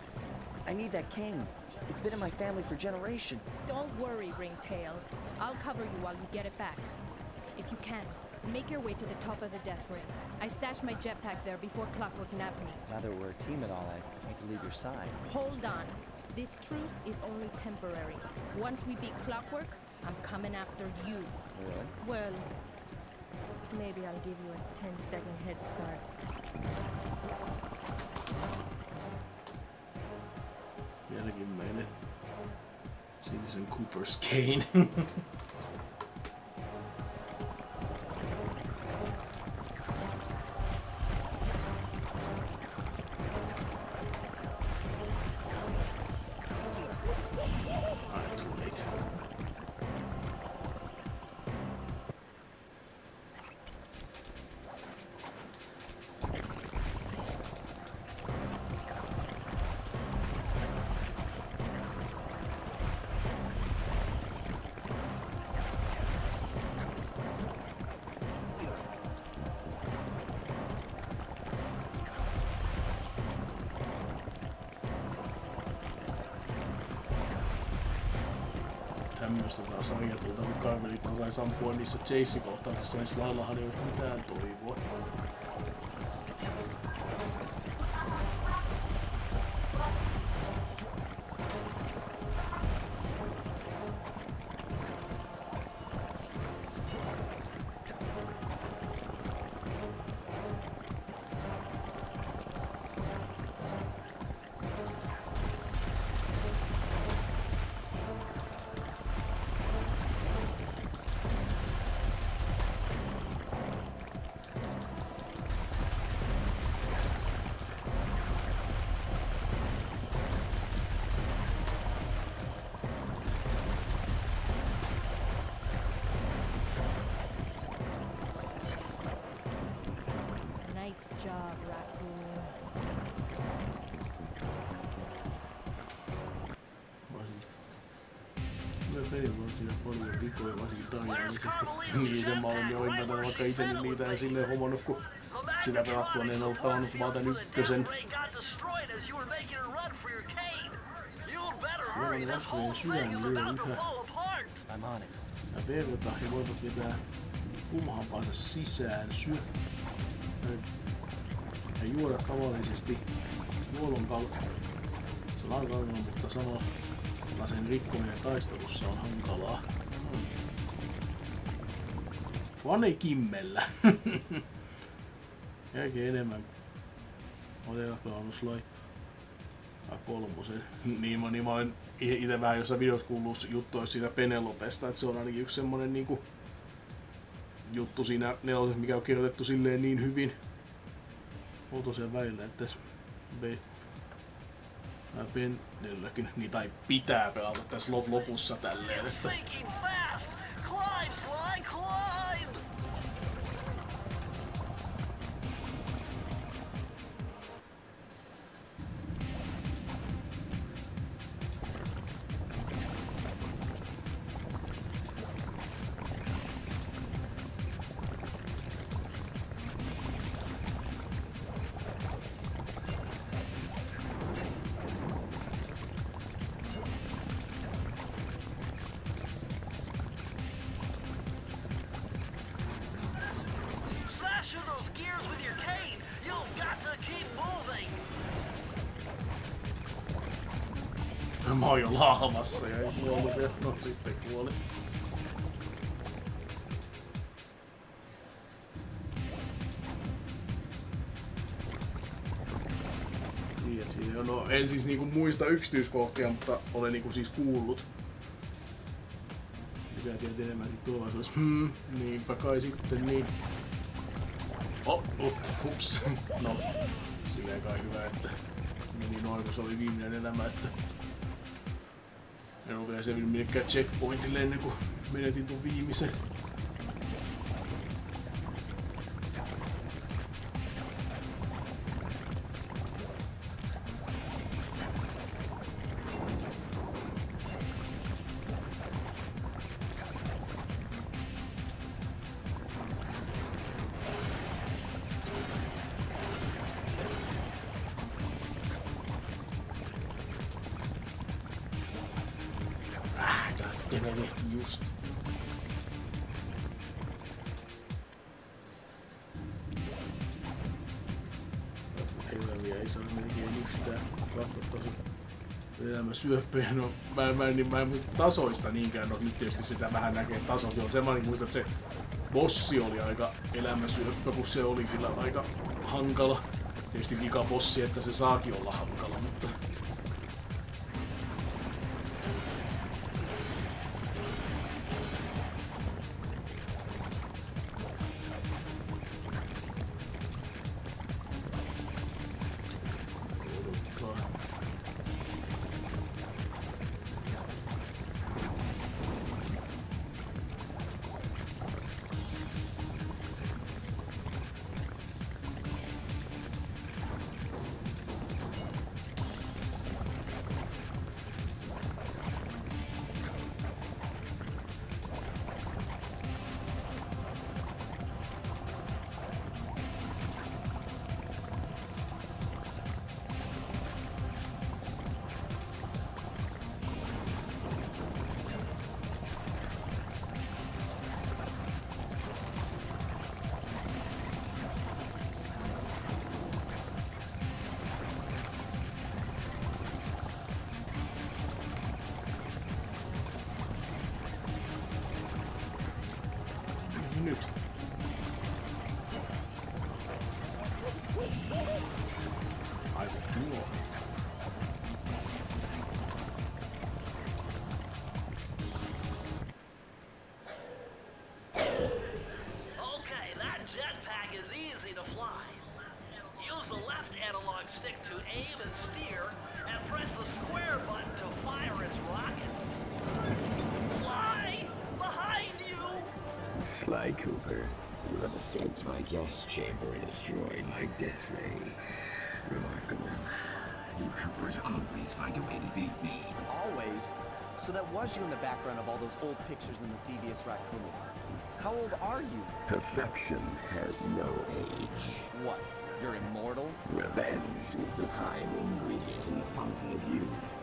I need that cane. It's been in my family for generations. Don't worry, Ringtail. I'll cover you while you get it back. If you can, make your way to the top of the death ring. I stashed my jetpack there before Clockwork nabbed me. Now that we're a team and all, I hate to leave your side. Hold on. This truce is only temporary. Once we beat Clockwork, I'm coming after you. Really? Well, maybe I'll give you a 10-second head start. Jälkimmäinen Citizen Cooper's cane. Tämmöstä taas ajatulta, kun Carmelita sai sampua niissä chase-kohtauksissa, niin Slyllahan ei ole mitään toivoa. Nice job, Raccoon. Kyllä pelillä on siinä paljon vikoja, varsinkin tarinallisesti. Niin sen mä olen jo ymmärtänyt, vaikka ite niitä en silleen hommannut, kun sitä pelattua, niin en ollut pelannut vaan tän ykkösen. Jollain Raccoonien sydän lyö yhä ja verta ja voivat vetää kumhampaansa sisään ja juoda tavallisesti juolon kautta. Se on aika ongelma, mutta samalla sen rikkominen taistelussa on hankalaa. Vaan ei kimmellä. Jälkeen enemmän. Oon pelannut Sly kolmosen. Niin mä olen ite vähän jossain videossa kuullut juttua siitä Penelopesta, että se on ainakin yksi semmonen niinku juttu siinä nelosessa, mikä on kirjoitettu silleen niin hyvin. On tosiaan välillä, että tässä Penelläkin niin tai pitää pelata tässä lopussa tälleen, että Mä oon jo laavassa ja ei kuollut vielä. No sitten kuoli. Niin, et siinä on, no, en siis niinku muista yksityiskohtia, mutta olen niinku siis kuullut. Sä tiedät enemmän siitä tulevaisuudessa. Niinpä kai sitten niin. Ups. No, silleen kai hyvä, että meni noin, kun se oli viimeinen elämä, että en oo vielä selvinnyt minnekään checkpointille ennen kuin menetin tuon viimeisen. Just. Eläviä ei saa melkein yhtään. Katsotaan elämä syöppejä. No, mä en muista tasoista niinkään. No nyt tietysti sitä vähän näkee tasot. Joo, sen mä muistan, että se bossi oli aika elämäsyöppä, kun se oli kyllä aika hankala. Tietysti vika bossi, että se saakin olla hankala, mutta nyt. Aivan tuo. Okay, that jetpack is easy to fly. Use the left analog stick to aim and steer, and press the square button to fire its rockets. Sly! Behind you! Sly Cooper, you have escaped my gas chamber and destroyed my death ray. Remarkable. You Coopers always find a way to beat me. Always? So that was you in the background of all those old pictures in the Thieveus Raccoonus. How old are you? Perfection has no age. What? You're immortal? Revenge is the prime ingredient in the fountain of youth.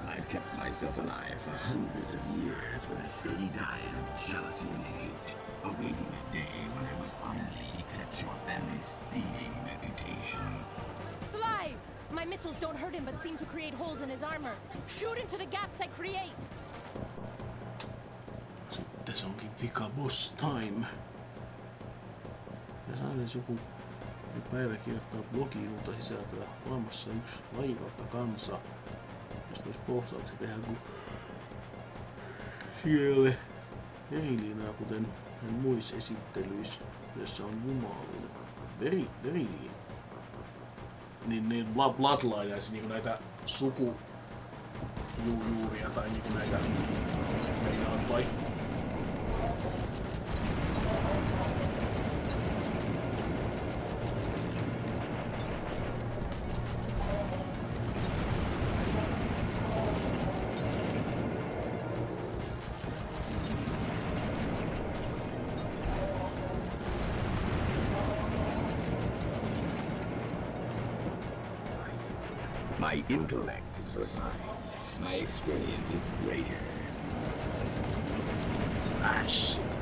I've kept myself alive for hundreds of years with a steady diet of jealousy and hate, awaiting a day when I will finally eclipse your family's thieving reputation. Sly! My missiles don't hurt him but seem to create holes in his armor. Shoot into the gaps I create! Sitten se onkin vika boss time. Ja saan edes joku päivä kirjoittaa blogiin uutta sisältöä. Olemassa yksi laji kautta kansa. Jos vois postauksia tehdä kun siellä verilinaa, kuten muissa esittelyissä, joissa on jumalun veriliin. Niin bloodline, siis niinku näitä sukujuuria tai niinku näitä meinaat vai? My intellect is refined. My experience is greater. Ah, shit.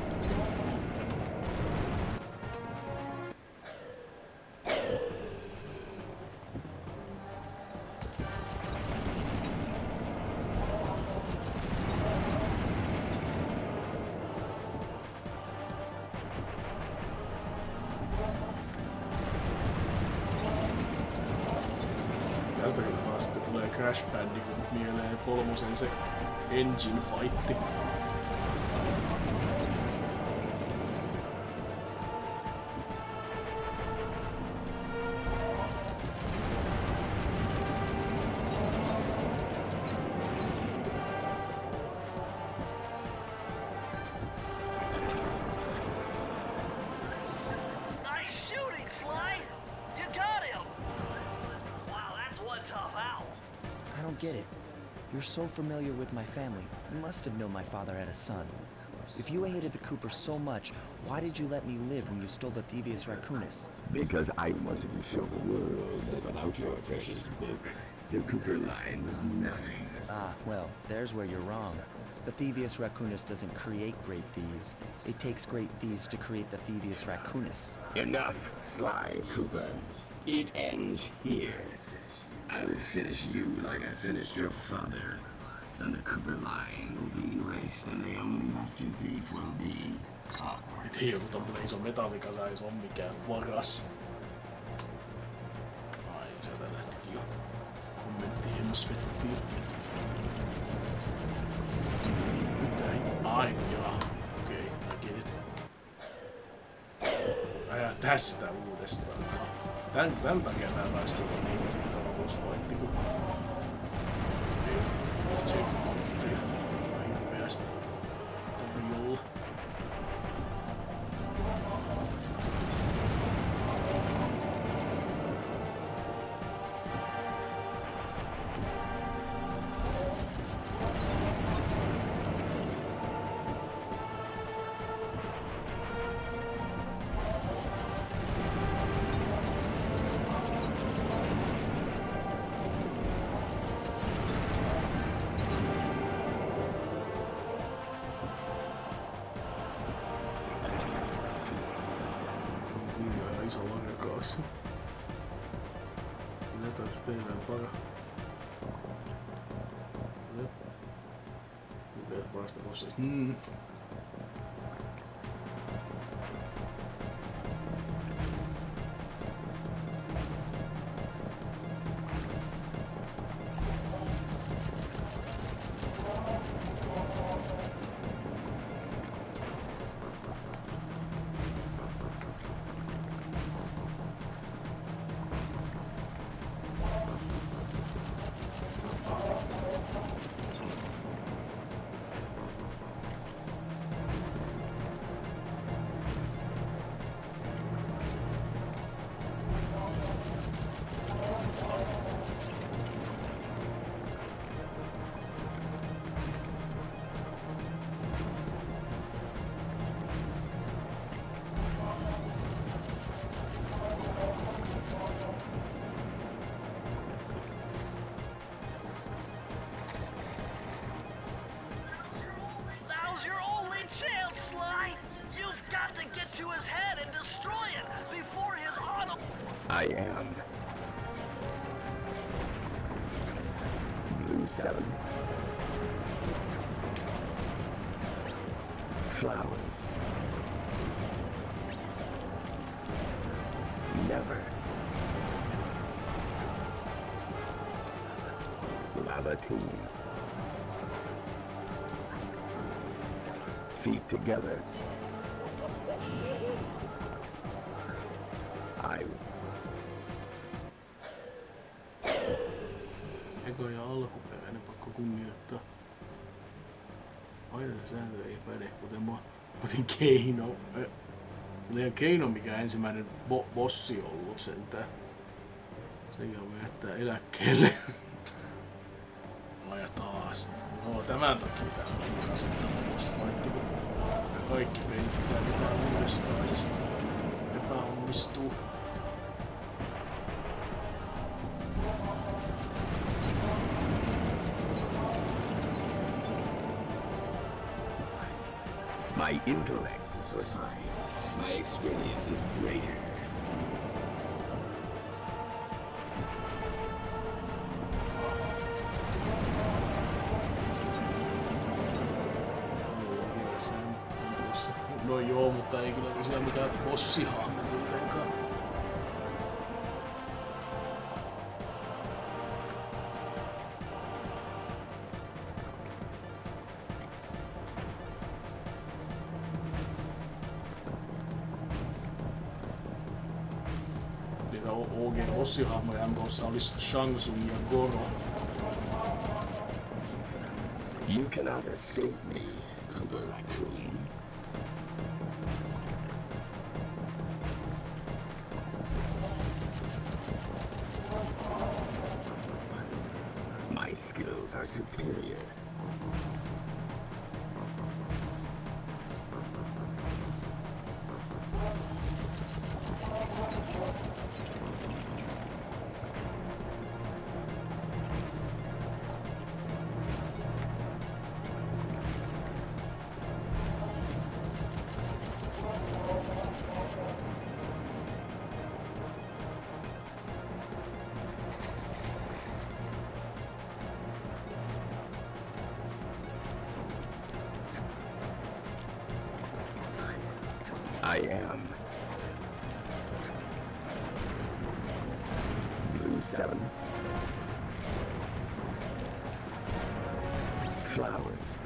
Tästä kyllä taas sitten tulee Crash Bandicoot mieleen 3 se engine fightti. Nice shooting, Sly! You got him! Wow, that's one tough owl. I don't get it. You're so familiar with my family. You must have known my father had a son. If you hated the Cooper so much, why did you let me live when you stole the Thieveus Raccoonus? Because I wanted to show the world that without your precious book, the Cooper line was nothing. Ah, well, there's where you're wrong. The Thieveus Raccoonus doesn't create great thieves. It takes great thieves to create the Thieveus Raccoonus. Enough, Sly Cooper. It ends here. I'll finish you like I finished your father. And the Cooper line will be erased, and the only master thief will be Clockwork. Et ei joku tommonen iso metallikasa ei se oo mikään varas. Ai, sieltä lähtikin jo kommentti hemsvettiin. Mitä? Ai, jaa. Okei, I get it. Ai, tästä uudestaan. Tän takia tää taisi olla niin esittävä boss fightti, kun ei checkpointteja hirveästi tarjolla. Iso varkaus. Minä taas pelillään para. Mitä vasta bosseista? Now's your only chance, Sly! You've got to get to his head and destroy it before his auto... I am. Blue 7. Flowers. Never. Lava team. Feet together. I. Eko ja alkuperäinen pakko kunnioittaa. Aina sääntö ei päde, kuten mä otin Keino. Kuten Keino, mikä ensimmäinen bossi ollut sentään. Sen voi jättää eläkkeelle. No ja taas. No tämän takia tää on niin rasittava boss fight, kun kaikki feisit pitää pitää uudestaan, jos epäonnistuu. My intellect is refined. My experience is greater. No joo, mutta ei kyllä tosiaan mitään bossihahmo kuitenkaan. OG-bossihahmoja MK:ssa olisi Shang Tsung ja Goro. You cannot escape me, Sly Raccoon. My skills are superior. I am. Blue 7. Flowers.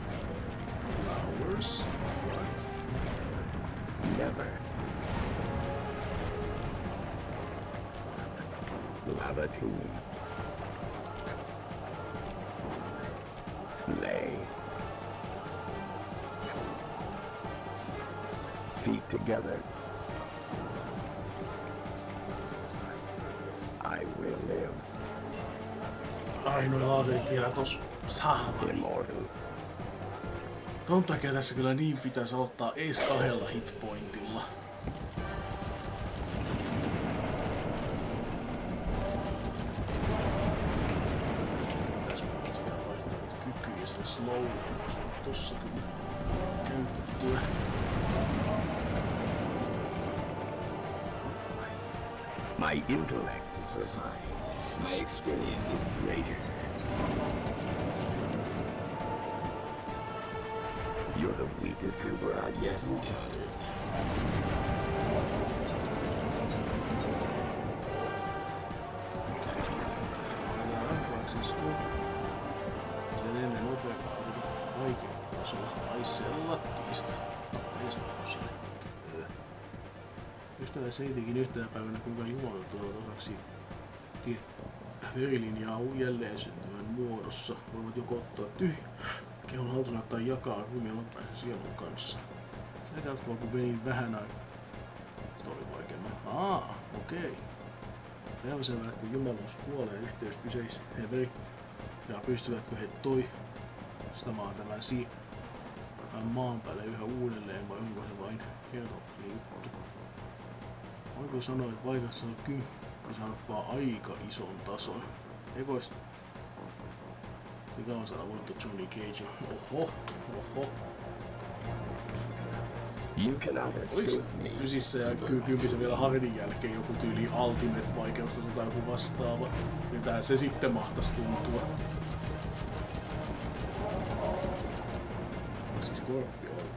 Flowers? What? Never. Lava tomb. Lay. Feet together. I will live. Ai noi laserit vielä tos saamani. Immortal. Ton takia tässä kyllä niin pitäisi aloittaa ees 2 hitpointilla. Tässä mä voisin vaihtaa niitä kykyjä sille slowlle, jos on tossa kyllä käyttöä. My intellect is refined. My experience is greater. You're the weakest Cooper I've yet encountered. Sen ennen nopeampaa oli vaikeampaa tasolla. Ai sellattiista. Ystävä seitikin yhtenä päivänä, kuinka jumalat tulevat osaksi verilinjaa jälleen syntymän muodossa. Voivat joko ottaa kehon haltuunsa tai jakaa ruumiin loppuisen sielun kanssa. Se jatkuu, kun venin vähän aikaa. Sitä oli vaikeammin. Okei. Päiväselvää, että kun jumaluus kuolee yhteys kyseiseen veri, ja pystyvätkö he toistamaan tämän maan päälle yhä uudelleen, vai onko se vain kertomani juttu? Voiko sanoa, että vaikassa on kyllä saappaa aika ison tason. Ekois. Se kauan saada voittaa Johnny Cage. Oho. Oliks 9 ja 10 vielä Hardin jälkeen joku tyyli Ultimate vaikeustaso tai joku vastaava? Mitähän se sitten mahtais tuntua? Siis Scorpio on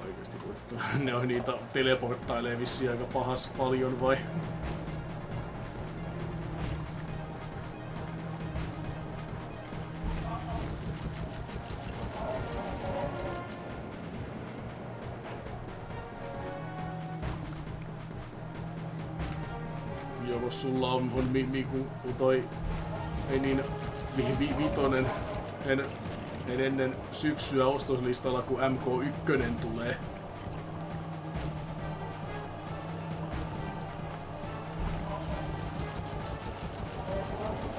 oikeesti koitettava. Ne on niitä teleporttailee vissiin aika pahas paljon vai? Jos sulla on toi vitonen ennen syksyä ostoslistalla, kun MK1 tulee.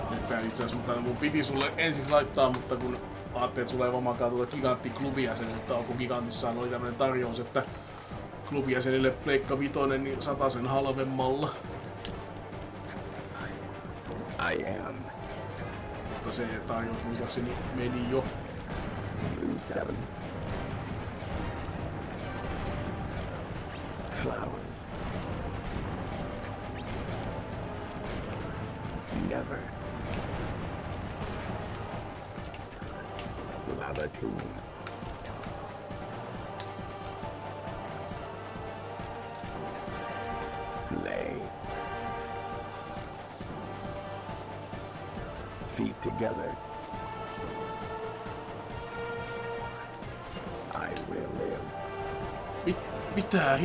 Nyt itse asiassa mun piti sulle ensin laittaa, mutta kun ajattelin, että sulla ei vaan makaa tuota Gigantti-klubijäsenettä, kun Gigantissaan oli tämmönen tarjous, että klubijäsenille Pleikka Vitonen niin 100 halvemmalla. I am. Mutta se tarjous muistaakseni meni jo. Blue 7. Flowers. Never. Lava tomb. Lay. Feet together. I will live. Mitä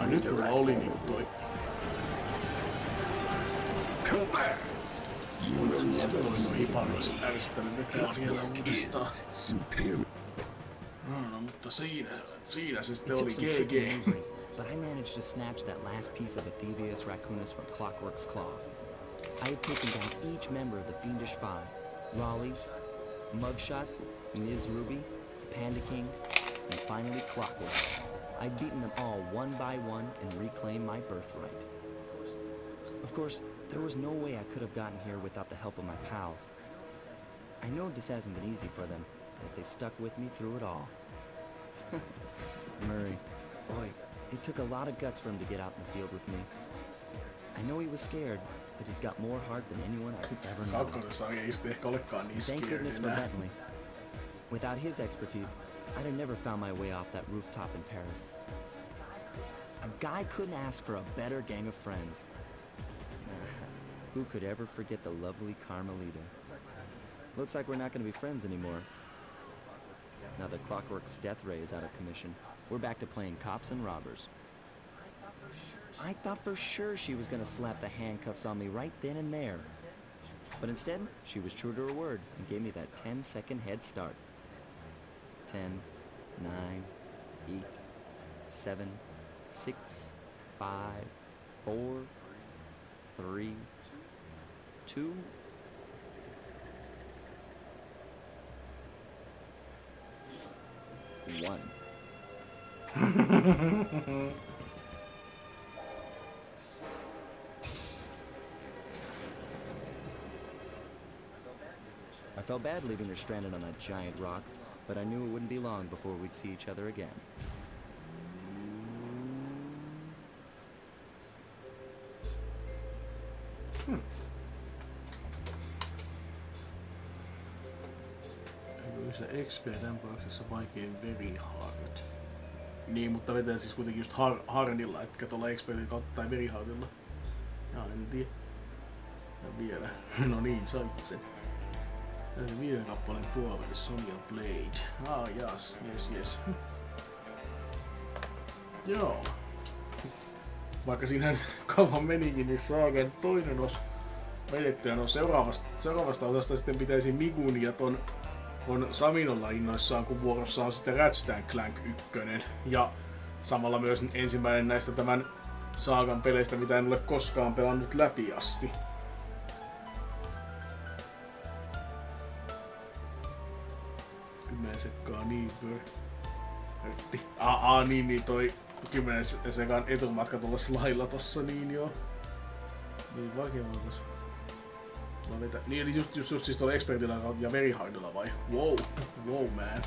Ai nyt mulla oli niinku toi Cooper! You will never be ärsyttänyt vetää vielä uudestaan. superior. No, mutta siinä se sitten It oli took some GG. tricking memory, but I managed to snatch that last piece of the Thieveus Raccoonus from Clockwork's claw. I had taken down each member of the Fiendish Five: Raleigh, Mugshot, Ms. Ruby, Panda King, and finally Clockwork. I'd beaten them all one by one and reclaimed my birthright. Of course, there was no way I could have gotten here without the help of my pals. I know this hasn't been easy for them, but they stuck with me through it all. Murray, boy, it took a lot of guts for him to get out in the field with me. I know he was scared, but he's got more heart than anyone I could ever know. Kakkosessa ei sitten ehkä olekaan niin Thank scared goodness for enää. Bentley. Without his expertise, I'd have never found my way off that rooftop in Paris. A guy couldn't ask for a better gang of friends. Who could ever forget the lovely Carmelita? Looks like we're not going to be friends anymore. Now that Clockwork's death ray is out of commission, we're back to playing cops and robbers. I thought for sure she was going to slap the handcuffs on me right then and there. But instead, she was true to her word and gave me that 10-second head start. 10, 9, 8, 7, 6, 5, 4, 3, 2. One. I felt bad leaving her stranded on that giant rock, but I knew it wouldn't be long before we'd see each other again. Se XP-dämpauksessa vaikein verihaarat. Niin, mutta vetää siis kuitenkin just harnilla, etkä tuolla XP kautta tai verihaarilla. Jaa, en tiedä. Ja vielä. No niin, sait sen. Näin 5 kappaleen puolelle Sonya Blade. Jaas, yes. Joo. Vaikka siinä kauan menikin, niin saagan toinen osa vedettyä. No seuraavasta osasta sitten pitäisi Migun ja ton on Saminolla innoissaan, kun vuorossa on sitten Ratchet & Clank 1. Ja samalla myös ensimmäinen näistä tämän saagan peleistä, mitä en ole koskaan pelannut läpi asti. Sekkaa niin pörtti. Niin toi 10 sekan etumatka tuolla Slylla tossa, niin joo. Niin vaikea voitais. Niin eli just siis tuolla Expertillä ja Verihardilla vai? Wow man.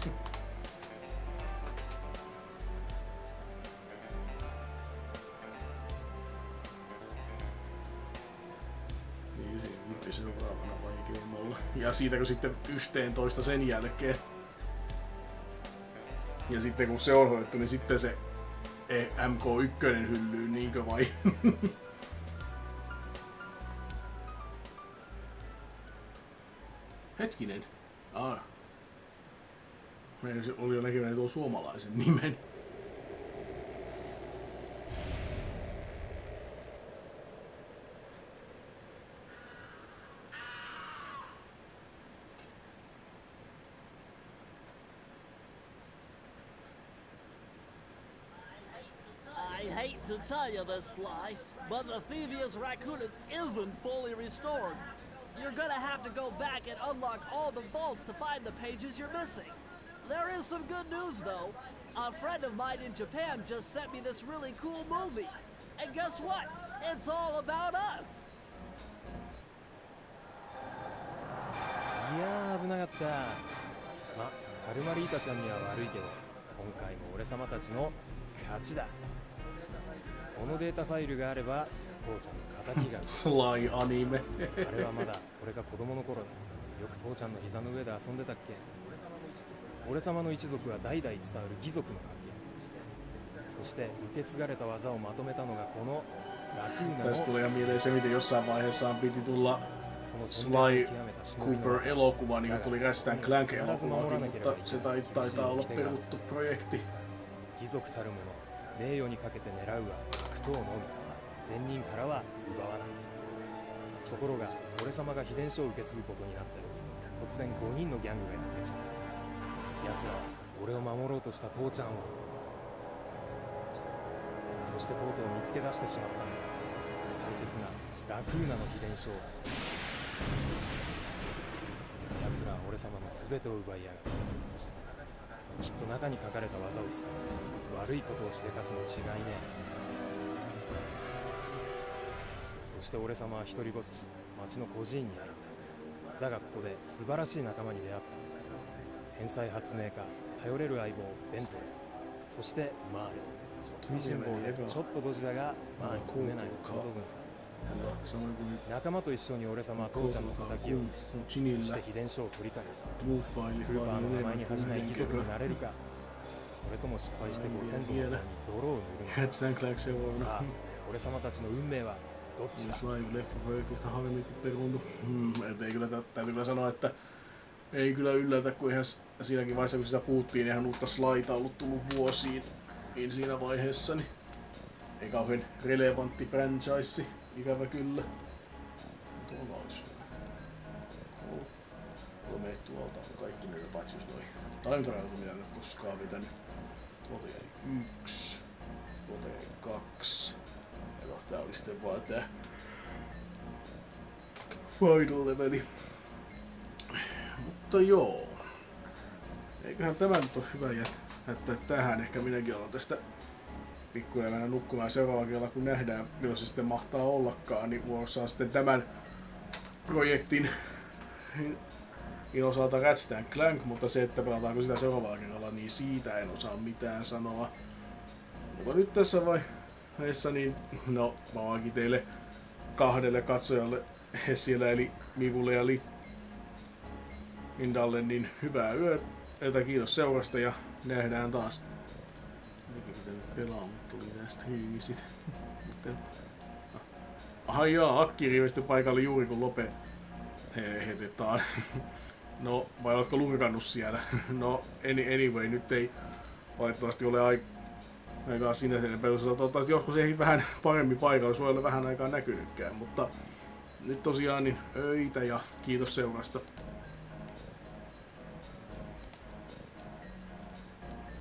Niin se seuraavana vaikeimmalla. Ja siitäkö sitten 11 sen jälkeen. Ja sitten kun se on hoidettu, niin sitten se MK1 hyllyyn, niinkö vai? Hetkinen. Meillä oli jo näkemäni tuon suomalaisen nimen. I hate to tell you this, Sly, but the Thieveus Raccoonus isn't fully restored. You're gonna have to go back and unlock all the vaults to find the pages you're missing. There is some good news, though. A friend of mine in Japan just sent me this really cool movie. And guess what? It's all about us. いやー危なかった。ま、カルマリータちゃんには悪いけど、今回も俺様たちの勝ちだ。このデータファイルがあれば、父ちゃんの敵が。Sly anime あれはまだ俺が子供の頃だ。よく父ちゃんの膝の上で遊んでたっけ。俺様の一族は代々伝わる義族の家系。そして受け継がれた技をまとめたのがこのラクーナの。 Tästä tulee ihan mieleen se, miten jossain vaiheessa piti tulla Sly Cooper elokuva, niin kuin tuli Ratchet & Clank elokuvakin, mutta se taitaa olla peruttu projekti. 義族たるもの、名誉にかけて狙うは悪党のみ。善人からは奪わない。ところが俺様が秘伝書を受け継ぐことになって突然5人のギャングがやってきた。奴らは俺を守ろうとした父ちゃんを、そしてとうとう見つけ出してしまったんだ。大切なラクーナの秘伝書を。奴らは俺様の全てを奪いやがった。きっと中に書かれた技を使って悪いことをしでかすに違いねえ。そして俺様は一人ぼっち町の孤児院に入った。だがここで素晴らしい仲間に出会った。天才発明家、頼れる相棒ベントレー、そしてマーレ。食いしん坊でちょっとドジだがまあ憎めないコード軍さん。仲間と一緒に俺様は父ちゃんの敵を討ち、そして秘伝書を取り返す。クーパーの名前に恥じない貴族になれるか、それとも失敗してご先祖の方に泥を塗るのか。さあ、俺様たちの運命はどっちだ。Täytyy kyllä sanoa, että ei kyllä yllätä, kun ihan siinäkin vaiheessa, kun sitä puhuttiin, ihan uutta Slyta ollut tullut vuosiin, niin siinä vaiheessa niin ei kauhean relevantti franchise, ikävä kyllä. Tuolla olisi hyvä. Kolme tuolta on kaikki ne, paitsi just noi time trialit, mitä en ole koskaan vetänyt. Tuolta jäi 1, tuolta jäi 2. Ja tää oli sitten vaan tää final leveli. Mutta joo. Eiköhän tämä nyt ole hyvä jättää tähän. Ehkä minäkin alan tästä pikkuja mennä nukkumaan seuraavalla kerralla, kun nähdään, milloin se sitten mahtaa ollakaan, niin vuorossa on sitten tämän projektin osalta Ratchet & Clank, mutta se, että pelataanko sitä seuraavalla kerralla, niin siitä en osaa mitään sanoa. Mutta nyt tässä vaiheessa, niin no, mä oonkin teille 2 katsojalle Hessiellä, eli Mikulle ja Lindalle, niin hyvää yötä, kiitos seurasta ja nähdään taas. Mikä pitänyt pelaa, mutta tuli nää striimisit. Aha jaa, Akki rivestyi paikalle juuri kun lopetetaan. No, vai oletko lurkannut siellä? No, anyway, nyt ei valitettavasti ole aikaa sinne perusteella. Toivottavasti joskus ei vähän paremmin paikalla, sulla ei ole vähän aikaa näkynytkään, mutta nyt tosiaan niin öitä ja kiitos seurasta.